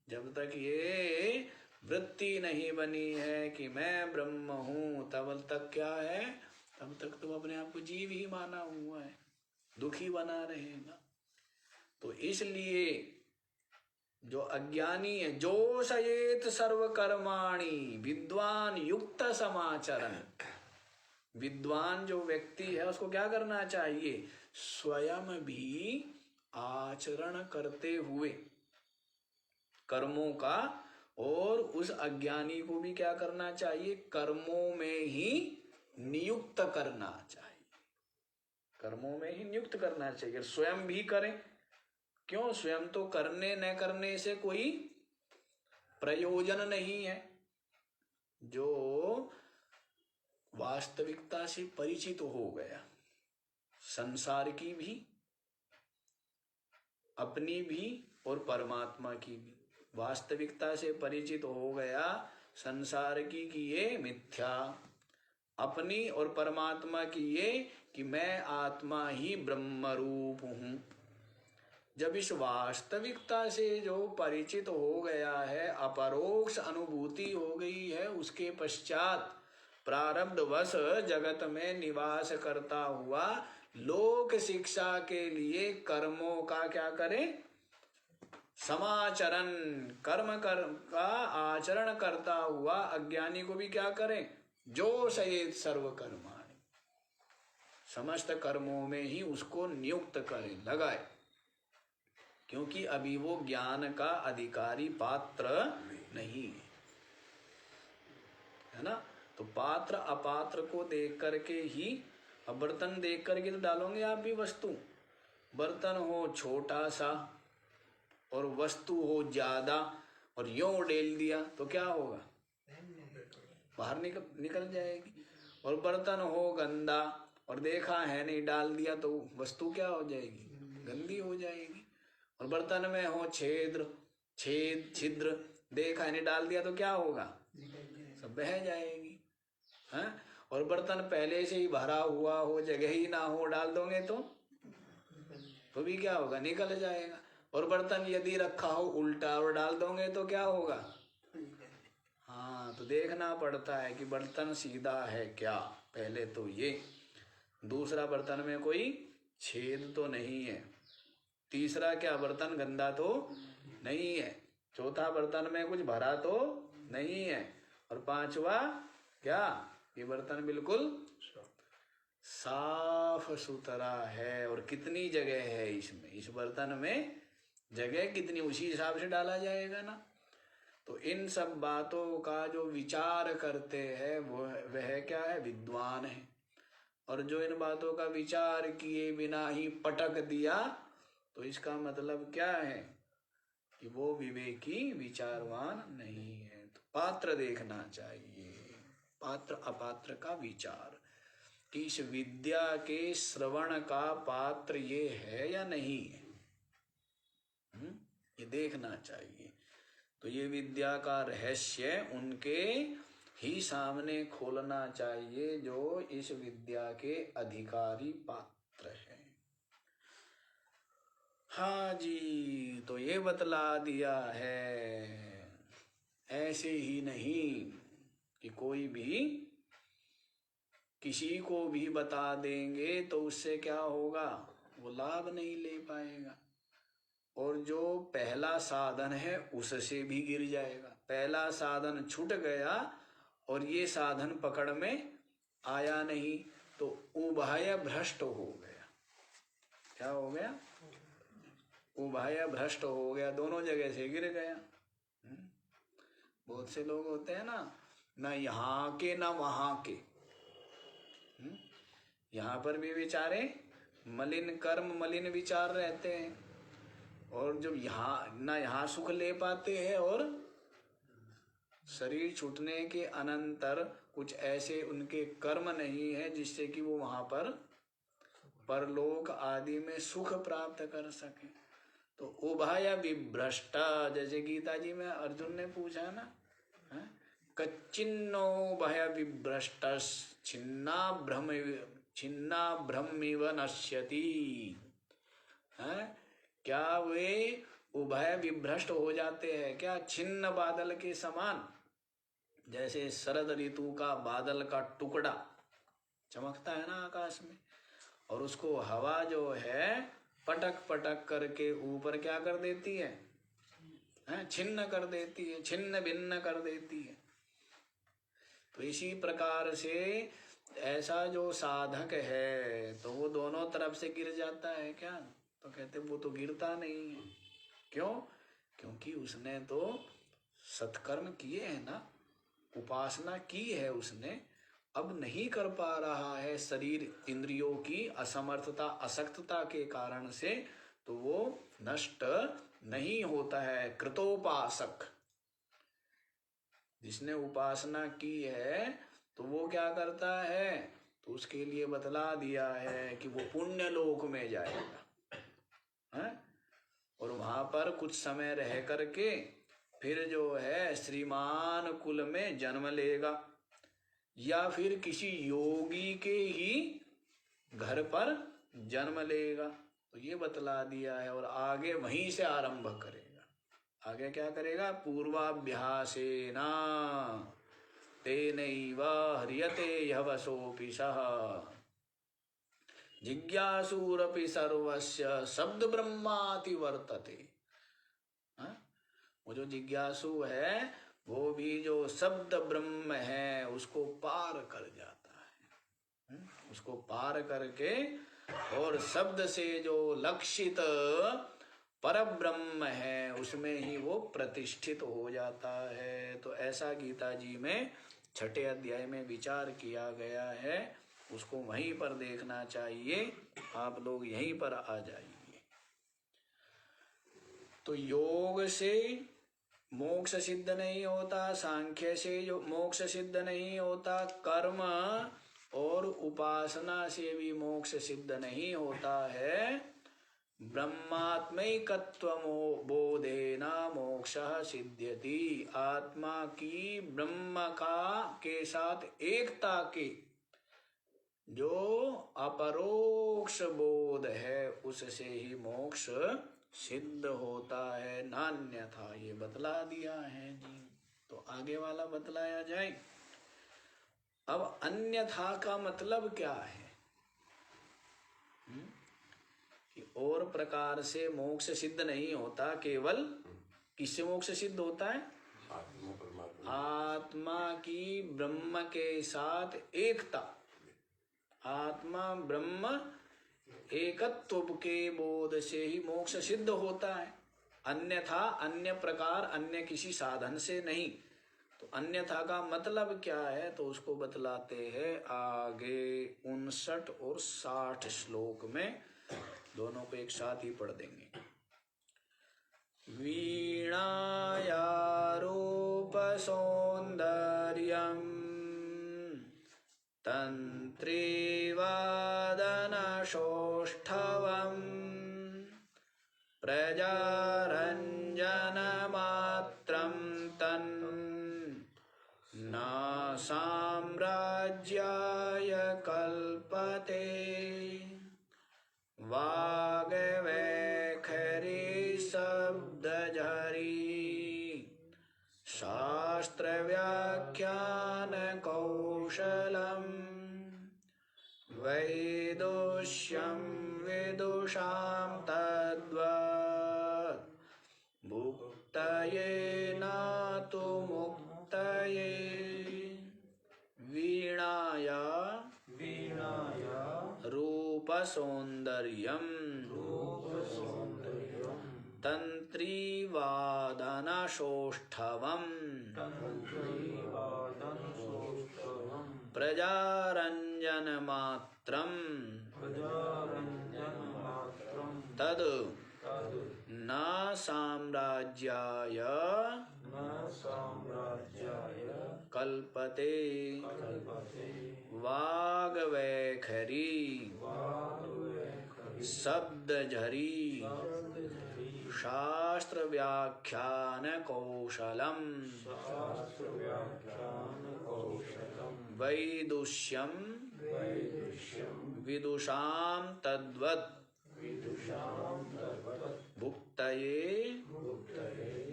जब तक ये वृत्ति नहीं बनी है कि मैं ब्रह्म हूं, तब तक क्या है, तब तक तो अपने आप को जीव ही माना हुआ है, दुखी बना रहेगा। तो इसलिए जो अज्ञानी है, जो सयेत सर्व कर्माणि विद्वान युक्त समाचरण, विद्वान जो व्यक्ति है उसको क्या करना चाहिए, स्वयं भी आचरण करते हुए कर्मों का, और उस अज्ञानी को भी क्या करना चाहिए, कर्मों में ही नियुक्त करना चाहिए, कर्मों में ही नियुक्त करना चाहिए। स्वयं भी करें, क्यों, स्वयं तो करने न करने से कोई प्रयोजन नहीं है। जो वास्तविकता से परिचित हो गया, संसार की भी, अपनी भी और परमात्मा की भी, वास्तविकता से परिचित हो गया, संसार की कि ये मिथ्या, अपनी और परमात्मा की ये कि मैं आत्मा ही ब्रह्म रूप हूं। जब इस वास्तविकता से जो परिचित हो गया है, अपरोक्ष अनुभूति हो गई है, उसके पश्चात प्रारब्धवश जगत में निवास करता हुआ लोक शिक्षा के लिए कर्मों का क्या करें, समाचरण, कर्म का आचरण करता हुआ अज्ञानी को भी क्या करें, जो सयेत सर्व कर्माणि, समस्त कर्मों में ही उसको नियुक्त करें, लगाए, क्योंकि अभी वो ज्ञान का अधिकारी पात्र नहीं है ना। तो पात्र अपात्र को देख करके ही, अब बर्तन देख करके तो डालोगे आप भी वस्तु, बर्तन हो छोटा सा और वस्तु हो ज्यादा और यूं डेल दिया तो क्या होगा, बाहर निकल जाएगी। और बर्तन हो गंदा और देखा है नहीं, डाल दिया तो वस्तु क्या हो जाएगी, गंदी हो जाएगी। और बर्तन में हो छिद्र, देखा है नहीं, डाल दिया तो क्या होगा, सब बह जाएगी, हैं? और बर्तन पहले से ही भरा हुआ हो, जगह ही ना हो, डाल दोगे तो भी क्या होगा, निकल जाएगा। और बर्तन यदि रखा हो उल्टा और डाल दोगे तो क्या होगा, हाँ, तो देखना पड़ता है कि बर्तन सीधा है क्या, पहले तो ये, दूसरा बर्तन में कोई छेद तो नहीं है, तीसरा क्या, बर्तन गंदा तो नहीं है, चौथा बर्तन में कुछ भरा तो नहीं है, और पांचवा क्या, ये बर्तन बिल्कुल साफ सुथरा है। और कितनी जगह है इसमें, इस बर्तन में जगह कितनी, उसी हिसाब से डाला जाएगा ना। तो इन सब बातों का जो विचार करते हैं वह क्या है, विद्वान है। और जो इन बातों का विचार किए बिना ही पटक दिया, तो इसका मतलब क्या है कि वो विवेकी विचारवान नहीं है। तो पात्र देखना चाहिए, पात्र अपात्र का विचार, कि इस विद्या के श्रवण का पात्र ये है या नहीं है, ये देखना चाहिए। तो ये विद्या का रहस्य उनके ही सामने खोलना चाहिए जो इस विद्या के अधिकारी पात्र हैं। हाँ जी, तो ये बतला दिया है, ऐसे ही नहीं, कि कोई भी किसी को भी बता देंगे तो उससे क्या होगा, वो लाभ नहीं ले पाएगा, और जो पहला साधन है उससे भी गिर जाएगा। पहला साधन छूट गया और ये साधन पकड़ में आया नहीं तो उभय भ्रष्ट हो गया। क्या हो गया, उभय भ्रष्ट हो गया, दोनों जगह से गिर गया। बहुत से लोग होते हैं ना यहाँ के ना वहां के, यहाँ पर भी बेचारे मलिन कर्म मलिन विचार रहते हैं, और जब यहाँ सुख ले पाते हैं, और शरीर छूटने के अनंतर कुछ ऐसे उनके कर्म नहीं है जिससे कि वो वहां पर परलोक आदि में सुख प्राप्त कर सके। तो उभय विभ्रष्टा, जैसे गीता जी में अर्जुन ने पूछा ना, कच्चिन्नो भय विभ्रष्ट छिन्ना ब्रह्मिव नश्यति। क्या वे उभय विभ्रष्ट हो जाते हैं क्या? छिन्न बादल के समान, जैसे शरद ऋतु का बादल का टुकड़ा चमकता है ना आकाश में, और उसको हवा जो है पटक पटक करके ऊपर क्या कर देती है, छिन्न कर देती है, छिन्न भिन्न कर देती है। तो इसी प्रकार से ऐसा जो साधक है तो वो दोनों तरफ से गिर जाता है क्या? तो कहते वो तो गिरता नहीं है। क्यों? क्योंकि उसने तो सत्कर्म किए हैं ना, उपासना की है उसने, अब नहीं कर पा रहा है शरीर इंद्रियों की असमर्थता असक्तता के कारण से, तो वो नष्ट नहीं होता है। कृतोपासक, जिसने उपासना की है तो वो क्या करता है, तो उसके लिए बतला दिया है कि वो पुण्य लोक में जाएगा, और वहां पर कुछ समय रह करके फिर जो है श्रीमान कुल में जन्म लेगा, या फिर किसी योगी के ही घर पर जन्म लेगा। तो ये बतला दिया है, और आगे वहीं से आरंभ करेगा। आगे क्या करेगा? पूर्वाभ्यासेना तेनैव ह्रियते ह्यवसोऽपि सः जिज्ञासुरपि सर्वस्य शब्द ब्रह्माति वर्तते। वो जो जिज्ञासु है वो भी जो शब्द ब्रह्म है उसको पार कर जाता है, उसको पार करके और शब्द से जो लक्षित पर ब्रह्म है उसमें ही वो प्रतिष्ठित हो जाता है। तो ऐसा गीता जी में 6ठे अध्याय में विचार किया गया है, उसको वहीं पर देखना चाहिए। आप लोग यहीं पर आ जाइए। तो योग से मोक्ष सिद्ध नहीं होता, सांख्य से जो मोक्ष सिद्ध नहीं होता, कर्म और उपासना से भी मोक्ष सिद्ध नहीं होता है। ब्रह्मात्मैकत्व बोधेन मोक्षः सिद्ध्यति। आत्मा की ब्रह्म के साथ एकता के जो अपरोक्ष बोध है उससे ही मोक्ष सिद्ध होता है, नान्यथा। ये बतला दिया है जी। तो आगे वाला बतलाया जाए। अब अन्यथा का मतलब क्या है? कि और प्रकार से मोक्ष सिद्ध नहीं होता, केवल किससे मोक्ष सिद्ध होता है? आत्मा की ब्रह्म के साथ एकता, आत्मा ब्रह्म एकत्व के बोध से ही मोक्ष सिद्ध होता है, अन्यथा अन्य प्रकार अन्य किसी साधन से नहीं। तो अन्यथा का मतलब क्या है? तो उसको बतलाते हैं आगे 59 और 60 श्लोक में। दोनों को एक साथ ही पढ़ देंगे। वीणाया रूप सौंदर्यम तंत्री वादन सौष्ठवम प्रजारंजन मात्रम तन् न साम्राज्याय कल्पते वाग्वैखरी शब्दझरी शास्त्र व्याख्यान वैदुष्यं विदुषां तद्वत् भुक्तये न तु मुक्तये। वीणाया रूपसौन्दर्यं तन्त्रीवादनसौष्ठवम् प्रजारञ्जनमात्रं तद् न साम्राज्याय कल्पते। वाग्वैखरी शब्दझरी शास्त्र व्याख्यान कौशलम वैदुष्यम विदुषां तद्वत् भुक्तये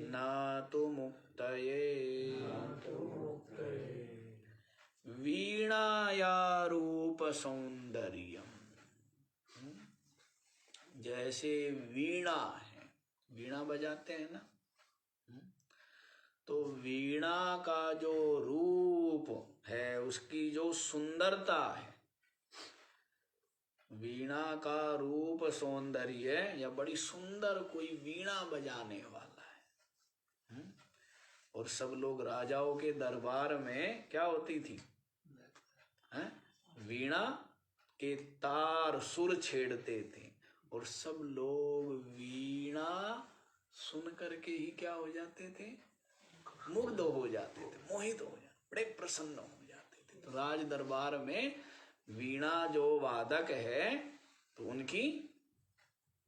न तु मुक्तये। वीणाया रूप सौंदर्यम, जैसे वीणा है, वीणा बजाते हैं ना, तो वीणा का जो रूप है, उसकी जो सुंदरता है, वीणा का रूप सौंदर्य, या बड़ी सुंदर कोई वीणा बजाने वाला है। और सब लोग राजाओं के दरबार में क्या होती थी, वीणा के तार सुर छेड़ते थे, और सब लोग वीणा सुन करके ही क्या हो जाते थे, मुग्ध हो जाते थे, मोहित हो जाते, बड़े प्रसन्न हो जाते थे। तो राज दरबार में वीणा जो वादक है, तो उनकी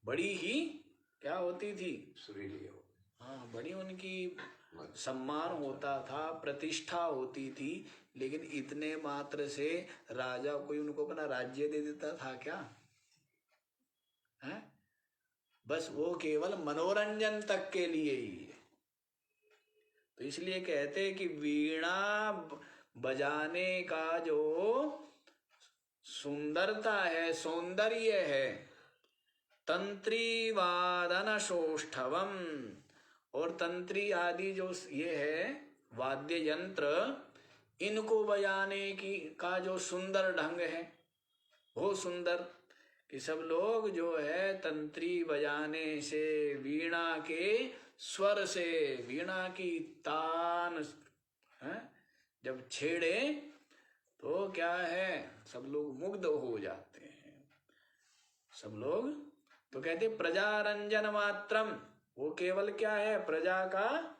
बड़ी ही क्या होती थी, सुरीली हो, हाँ, बड़ी उनकी सम्मान होता था, प्रतिष्ठा होती थी। लेकिन इतने मात्र से राजा कोई उनको अपना राज्य दे देता था क्या, है? बस वो केवल मनोरंजन तक के लिए ही है। तो इसलिए कहते हैं कि वीणा बजाने का जो सुंदरता है, सौंदर्य है, तंत्री वादन सौष्ठवम, और तंत्री आदि जो ये है वाद्य यंत्र, इनको बजाने की का जो सुंदर ढंग है, वो सुंदर, कि सब लोग जो है तंत्री बजाने से, वीणा के स्वर से, वीणा की तान है जब छेड़े तो क्या है, सब लोग मुग्ध हो जाते हैं, सब लोग। तो कहते प्रजारंजन मात्रम, वो केवल क्या है, प्रजा का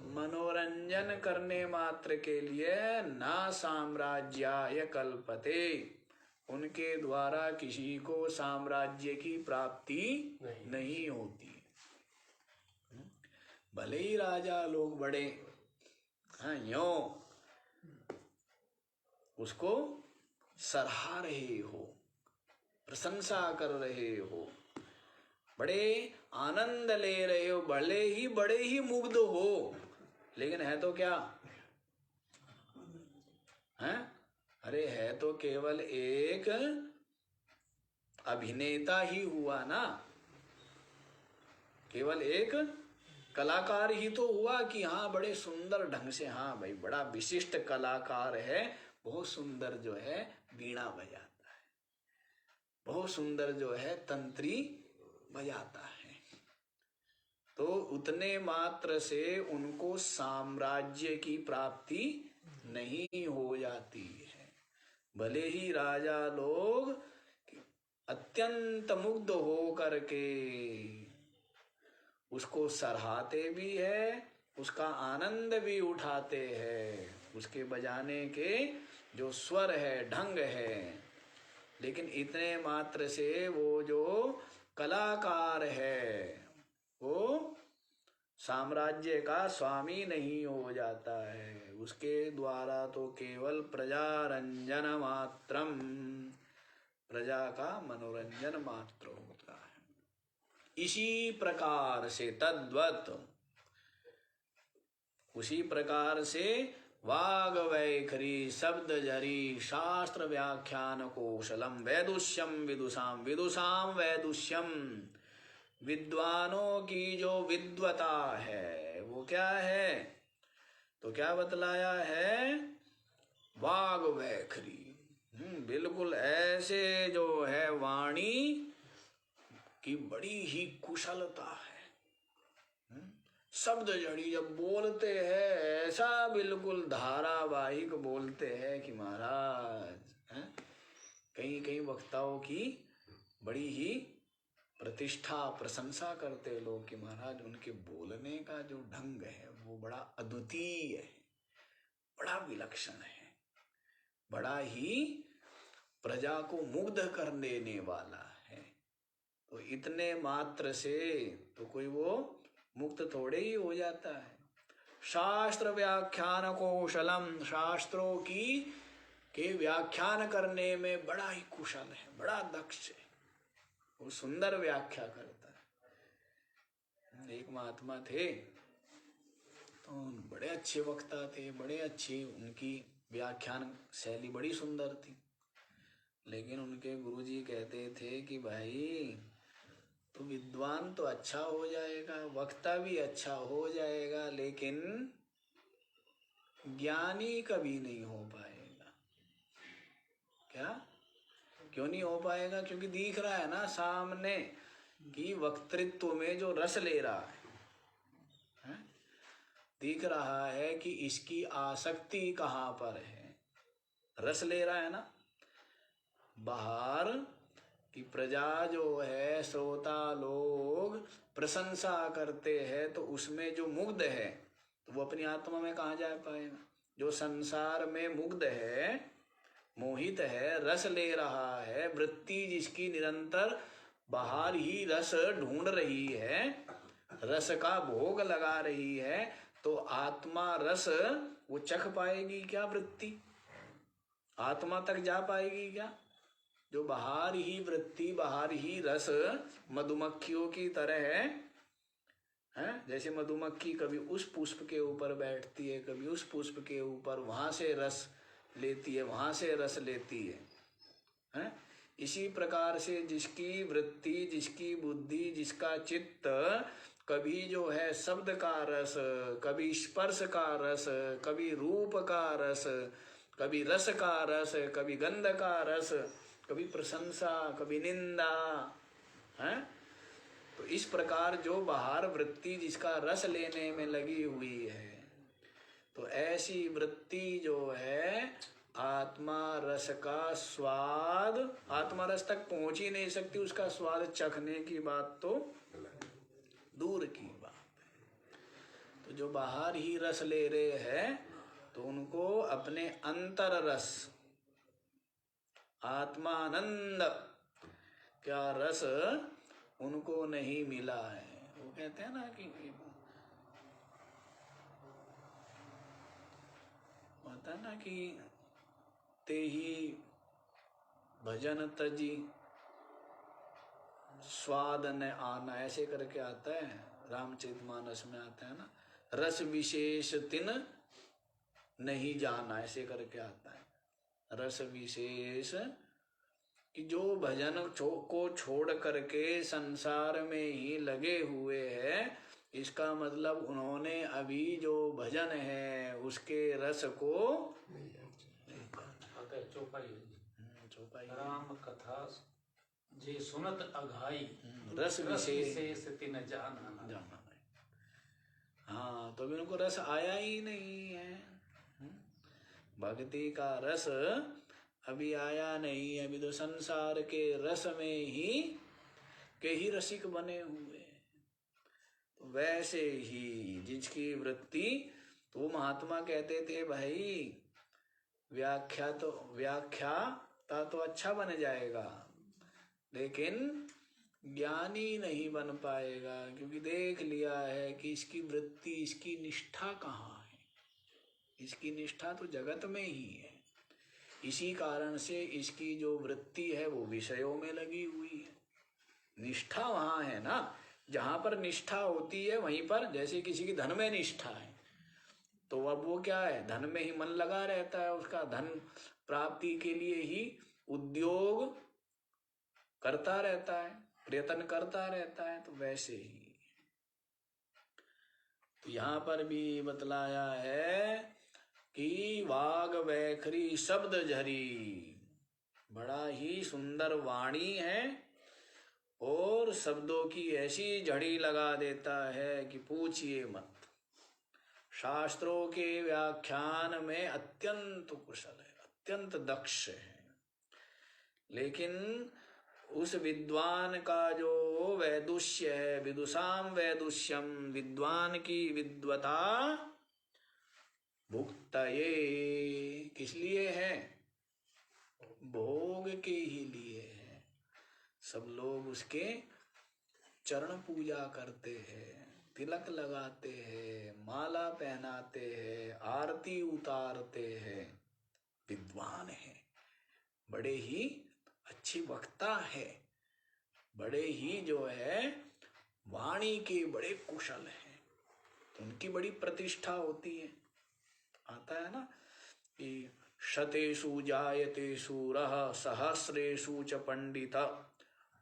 मनोरंजन करने मात्र के लिए, ना साम्राज्याय कल्पते, उनके द्वारा किसी को साम्राज्य की प्राप्ति नहीं होती। भले ही राजा लोग बड़े यों उसको सराह रहे हो, प्रशंसा कर रहे हो, बड़े आनंद ले रहे हो, भले ही बड़े ही मुग्ध हो, लेकिन है तो क्या है, अरे है तो केवल एक अभिनेता ही हुआ ना, केवल एक कलाकार ही तो हुआ कि हाँ बड़े सुंदर ढंग से, हाँ भाई बड़ा विशिष्ट कलाकार है, बहुत सुंदर जो है वीणा बजाता है, बहुत सुंदर जो है तंत्री बजाता है। तो उतने मात्र से उनको साम्राज्य की प्राप्ति नहीं हो जाती है। भले ही राजा लोग अत्यंत मुग्ध हो करके उसको सराहते भी है, उसका आनंद भी उठाते हैं, उसके बजाने के जो स्वर है, ढंग है, लेकिन इतने मात्र से वो जो कलाकार है वो साम्राज्य का स्वामी नहीं हो जाता है, उसके द्वारा तो केवल प्रजारंजन मात्रम, प्रजा का मनोरंजन मात्र होता है। इसी प्रकार से तद्वत, उसी प्रकार से वाग वैखरी शब्द जरी शास्त्र व्याख्यान कौशलम वैदुष्यम विदुषाम विदुषाम वैदुष्यम। विद्वानों की जो विद्वता है वो क्या है? तो क्या बतलाया है? वाग वैखरी, बिल्कुल ऐसे जो है वाणी की बड़ी ही कुशलता है। शब्द जड़ी जब बोलते हैं ऐसा बिल्कुल धारावाहिक बोलते हैं कि महाराज कई कई वक्ताओं की बड़ी ही प्रतिष्ठा प्रशंसा करते लोग कि महाराज उनके बोलने का जो ढंग है वो बड़ा अद्वितीय है, बड़ा विलक्षण है, बड़ा ही प्रजा को मुग्ध कर देने वाला है। तो इतने मात्र से तो कोई वो मुक्त थोड़े ही हो जाता है। शास्त्र व्याख्यान कौशलम, शास्त्रों की के व्याख्यान करने में बड़ा ही कुशल है, बड़ा दक्ष है, वो सुंदर व्याख्या करता है। एक महात्मा थे तो बड़े अच्छे वक्ता थे, बड़े अच्छी उनकी व्याख्यान शैली बड़ी सुंदर थी। लेकिन उनके गुरुजी कहते थे कि भाई तो विद्वान तो अच्छा हो जाएगा, वक्ता भी अच्छा हो जाएगा, लेकिन ज्ञानी कभी नहीं हो पाएगा। क्या? क्यों नहीं हो पाएगा? क्योंकि दिख रहा है ना सामने कि वक्तृत्व में जो रस ले रहा है, दिख रहा है कि इसकी आसक्ति कहाँ पर है। रस ले रहा है ना। बाहर कि प्रजा जो है, श्रोता लोग प्रशंसा करते हैं तो उसमें जो मुग्ध है तो वो अपनी आत्मा में कहाँ जा पाएगा। जो संसार में मुग्ध है, मोहित है, रस ले रहा है, वृत्ति जिसकी निरंतर बाहर ही रस ढूंढ रही है, रस का भोग लगा रही है, तो आत्मा रस वो चख पाएगी क्या? वृत्ति आत्मा तक जा पाएगी क्या? जो बाहर ही वृत्ति, बाहर ही रस मधुमक्खियों की तरह है। जैसे मधुमक्खी कभी उस पुष्प के ऊपर बैठती है, कभी उस पुष्प के ऊपर, वहां से रस लेती है, वहां से रस लेती है। इसी प्रकार से जिसकी वृत्ति, जिसकी बुद्धि, जिसका चित्त कभी जो है शब्द का रस, कभी स्पर्श का रस, कभी रूप का रस, कभी रस का रस, कभी गंध का रस, कभी प्रशंसा, कभी निंदा है। तो इस प्रकार जो बाहर वृत्ति जिसका रस लेने में लगी हुई है, तो ऐसी वृत्ति जो है आत्मा रस का स्वाद, आत्मा रस तक पहुंच ही नहीं सकती, उसका स्वाद चखने की बात तो दूर की बात है। तो जो बाहर ही रस ले रहे हैं तो उनको अपने अंतर रस, आत्मानंद क्या रस उनको नहीं मिला है। वो कहते हैं ना कि होता है ना कि ते ही भजन तजी स्वाद न आना, ऐसे करके आता है, रामचरितमानस में आता है ना, रस विशेष तिन नहीं जाना, ऐसे करके आता है। रस विशेष कि जो भजन को छोड़ करके संसार में ही लगे हुए हैं, इसका मतलब उन्होंने अभी जो भजन है उसके रस को चौपाई राम कथा जे सुनत अघाई रस विशेष तिन जाना जाना। हाँ, तो अभी उनको रस आया ही नहीं है। भक्ति का रस अभी आया नहीं, अभी तो संसार के रस में ही के ही रसिक बने हुए। तो वैसे ही जिसकी वृत्ति, तो वो महात्मा कहते थे भाई व्याख्याता तो अच्छा बन जाएगा, लेकिन ज्ञानी नहीं बन पाएगा, क्योंकि देख लिया है कि इसकी वृत्ति, इसकी निष्ठा कहाँ है। इसकी निष्ठा तो जगत में ही है। इसी कारण से इसकी जो वृत्ति है वो विषयों में लगी हुई है। निष्ठा वहाँ है ना, जहाँ पर निष्ठा होती है वहीं पर, जैसे किसी की धन में निष्ठा है तो अब वो क्या है, धन में ही मन लगा रहता है, उसका धन प्राप्ति के लिए ही उद्योग करता रहता है, प्रयत्न करता रहता है। तो वैसे ही तो यहाँ पर भी बतलाया है कि वाग वैखरी शब्द झरी, बड़ा ही सुंदर वाणी है और शब्दों की ऐसी झड़ी लगा देता है कि पूछिए मत। शास्त्रों के व्याख्यान में अत्यंत कुशल है, अत्यंत दक्ष है, लेकिन उस विद्वान का जो वैदुष्य है, विदुषाम वैदुष्यम, विद्वान की विद्वता भुक्तये, किस लिए है, भोग के ही लिए है। सब लोग उसके चरण पूजा करते हैं, तिलक लगाते हैं, माला पहनाते हैं, आरती उतारते हैं। विद्वान है, बड़े ही अच्छी वक्ता है, बड़े ही जो है वाणी के बड़े कुशल हैं, तो उनकी बड़ी प्रतिष्ठा होती है। आता है ना कि शतेषु जायते शूरः सहस्रेषु च पंडिता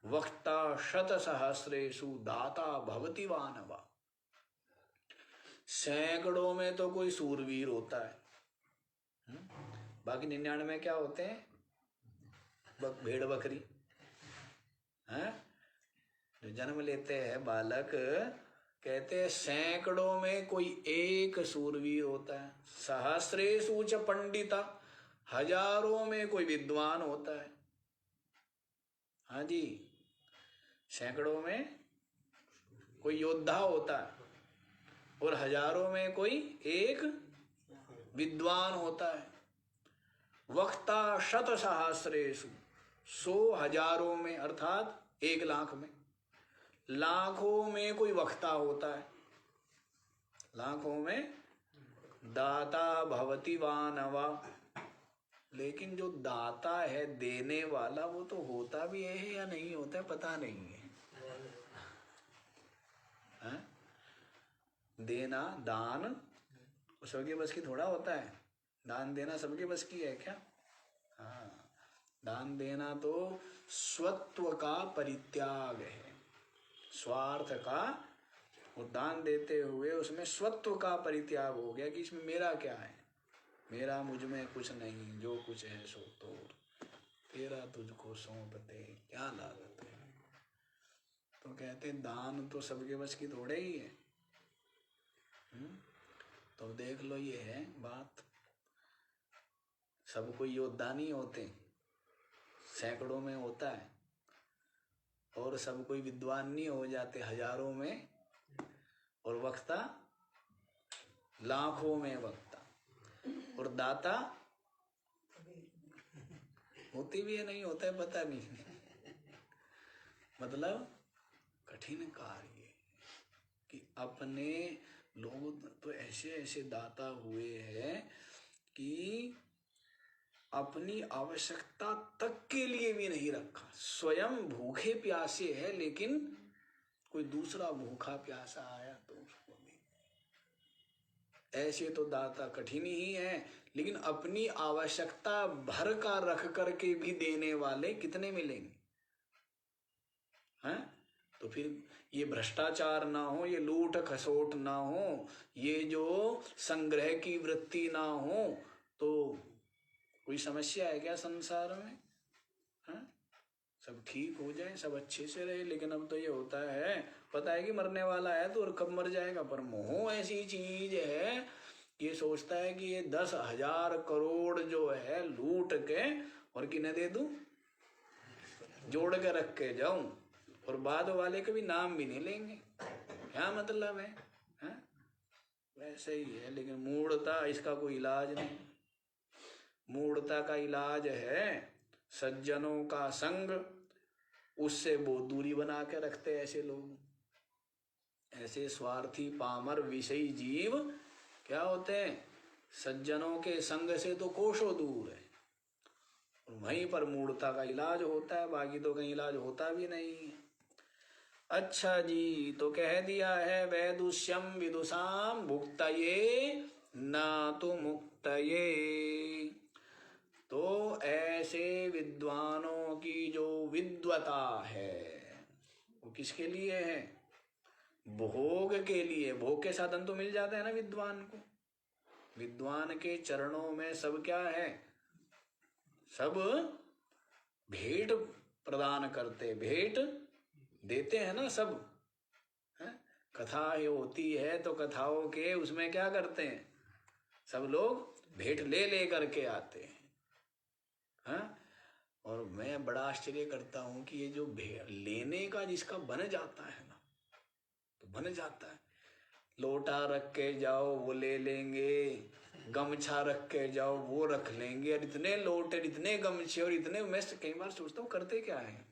वक्ता शतसहस्रेषु दाता भवति वानवा। सैकड़ों में तो कोई सूरवीर होता है, बाकी 99 क्या होते हैं, भेड़ बकरी हैं। जो जन्म लेते हैं बालक, कहते हैं सैकड़ों में कोई एक सूरवीर होता है। सहस्रेषु च पंडिता, हजारों में कोई विद्वान होता है। हाँ जी, सैकड़ों में कोई योद्धा होता है और हजारों में कोई एक विद्वान होता है। वक्ता शत सहस्रेषु, 100 हजारों में अर्थात 1 लाख में, लाखों में कोई वक्ता होता है, लाखों में दाता भवति वानवा। लेकिन जो दाता है, देने वाला, वो तो होता भी है या नहीं होता है पता नहीं है, हैं? देना, दान सबके बस की थोड़ा होता है। दान देना सबके बस की है क्या? हाँ, दान देना तो स्वत्व का परित्याग है, स्वार्थ का। और दान देते हुए उसमें स्वत्व का परित्याग हो गया कि इसमें मेरा क्या है, मेरा मुझ में कुछ नहीं, जो कुछ है सो तोड़, तेरा तुझको सौंपते क्या लागत है। तो कहते दान तो सबके बस की थोड़े ही है। तो देख लो, ये है बात। सब कोई योद्धा नहीं होते, सैकड़ों में होता है, और सब कोई विद्वान नहीं हो जाते, हजारों में, और वक्ता लाखों में वक्ता, और दाता होती भी है नहीं होता है पता नहीं। मतलब कठिन कार्य कि अपने लोग तो ऐसे ऐसे दाता हुए हैं कि अपनी आवश्यकता तक के लिए भी नहीं रखा, स्वयं भूखे प्यासे है, लेकिन कोई दूसरा भूखा प्यासा आया तो उसको भी। ऐसे तो दाता कठिन ही है, लेकिन अपनी आवश्यकता भर का रख करके भी देने वाले कितने मिलेंगे, हैं? तो फिर ये भ्रष्टाचार ना हो, ये लूट खसोट ना हो, ये जो संग्रह की वृत्ति ना हो, तो कोई समस्या है क्या संसार में? हैं? सब ठीक हो जाए, सब अच्छे से रहे। लेकिन अब तो ये होता है, पता है कि मरने वाला है तो और कब मर जाएगा, पर मोह ऐसी चीज है, ये सोचता है कि ये 10,000 करोड़ जो है लूट के और किन्हें दे दूं, जोड़ के रख के जाऊं, और बाद वाले के भी नाम भी नहीं लेंगे, क्या मतलब है? हैं? वैसे ही है। लेकिन मूढ़ता, इसका कोई इलाज नहीं। मूढ़ता का इलाज है सज्जनों का संग, उससे वो दूरी बना के रखते हैं ऐसे लोग। ऐसे स्वार्थी पामर विषयी जीव क्या होते हैं, सज्जनों के संग से तो कोसों दूर है, और वहीं पर मूढ़ता का इलाज होता है, बाकी तो कहीं इलाज होता भी नहीं है। अच्छा जी, तो कह दिया है वैदुष्यम विदुषाम भुक्तये न तु मुक्तये। तो ऐसे विद्वानों की जो विद्वता है वो किसके लिए है? भोग के लिए। भोग के साधन तो मिल जाते हैं ना विद्वान को। विद्वान के चरणों में सब क्या है? सब भेंट प्रदान करते, भेंट देते हैं ना सब। है? कथा होती है तो कथाओं के उसमें क्या करते हैं? सब लोग भेंट ले ले करके आते हैं। हाँ? और मैं बड़ा आश्चर्य करता हूं कि ये जो लेने का जिसका बन जाता है ना, तो बन जाता है। लोटा रख के जाओ वो ले लेंगे, गमछा रख के जाओ वो रख लेंगे, और इतने लोटे, इतने गमछे और इतने, मैं कई बार सोचता हूँ करते क्या है?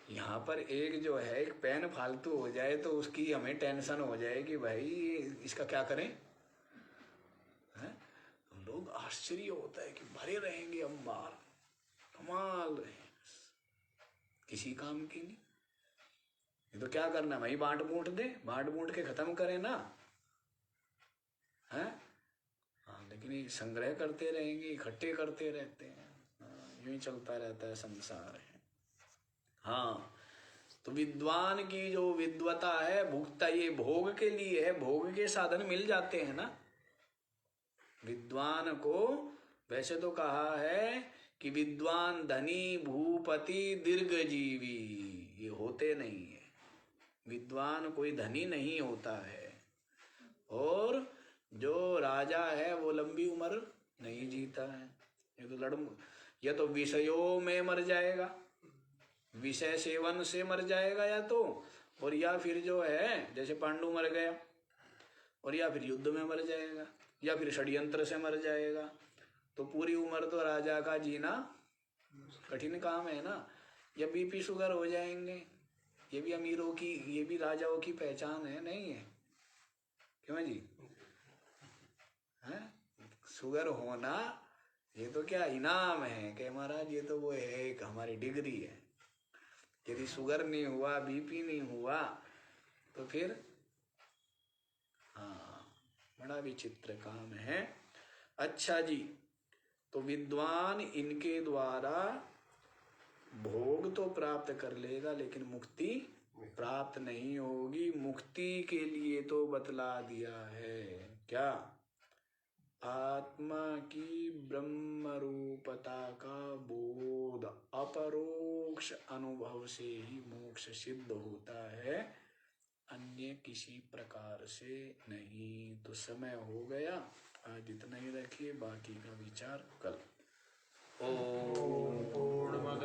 यहाँ पर एक जो है एक पेन फालतू हो जाए तो उसकी हमें टेंशन हो जाए कि भाई इसका क्या करें। हैं? हम लोग आश्चर्य होता है कि भरे रहेंगे अंबार, कमाल रहे, किसी काम की नहीं। ये तो क्या करना, वही बांट बूंट दे, बांट बूंट के खत्म करें ना। हैं? हाँ, लेकिन ये संग्रह करते रहेंगे, इकट्ठे करते रहते हैं। यूं ही चलता रहता है संसार है। हाँ, तो विद्वान की जो विद्वता है, भुक्ता, ये भोग के लिए है। भोग के साधन मिल जाते हैं ना विद्वान को। वैसे तो कहा है कि विद्वान धनी भूपति दीर्घजीवी, ये होते नहीं है। विद्वान कोई धनी नहीं होता है, और जो राजा है वो लंबी उम्र नहीं जीता है। ये तो विषयों में मर जाएगा, विषय सेवन से मर जाएगा या तो, और या फिर जो है जैसे पांडु मर गया, और या फिर युद्ध में मर जाएगा, या फिर षड्यंत्र से मर जाएगा। तो पूरी उम्र तो राजा का जीना कठिन काम है ना। या बीपी शुगर हो जाएंगे, ये भी अमीरों की, ये भी राजाओं की पहचान है, नहीं है? क्यों जी? हैं? शुगर होना ये तो क्या इनाम है कि महाराज ये तो वो है, एक हमारी डिग्री है। यदि शुगर नहीं हुआ, बीपी नहीं हुआ तो फिर हाँ, बड़ा विचित्र काम है। अच्छा जी, तो विद्वान इनके द्वारा भोग तो प्राप्त कर लेगा लेकिन मुक्ति प्राप्त नहीं होगी। मुक्ति के लिए तो बतला दिया है क्या? आत्मा की ब्रह्म रूपता का बोध अपरोक्ष अनुभव से ही मोक्ष सिद्ध होता है, अन्य किसी प्रकार से नहीं। तो समय हो गया, आज इतना ही रखिए, बाकी का विचार कल। ओम पूर्णमद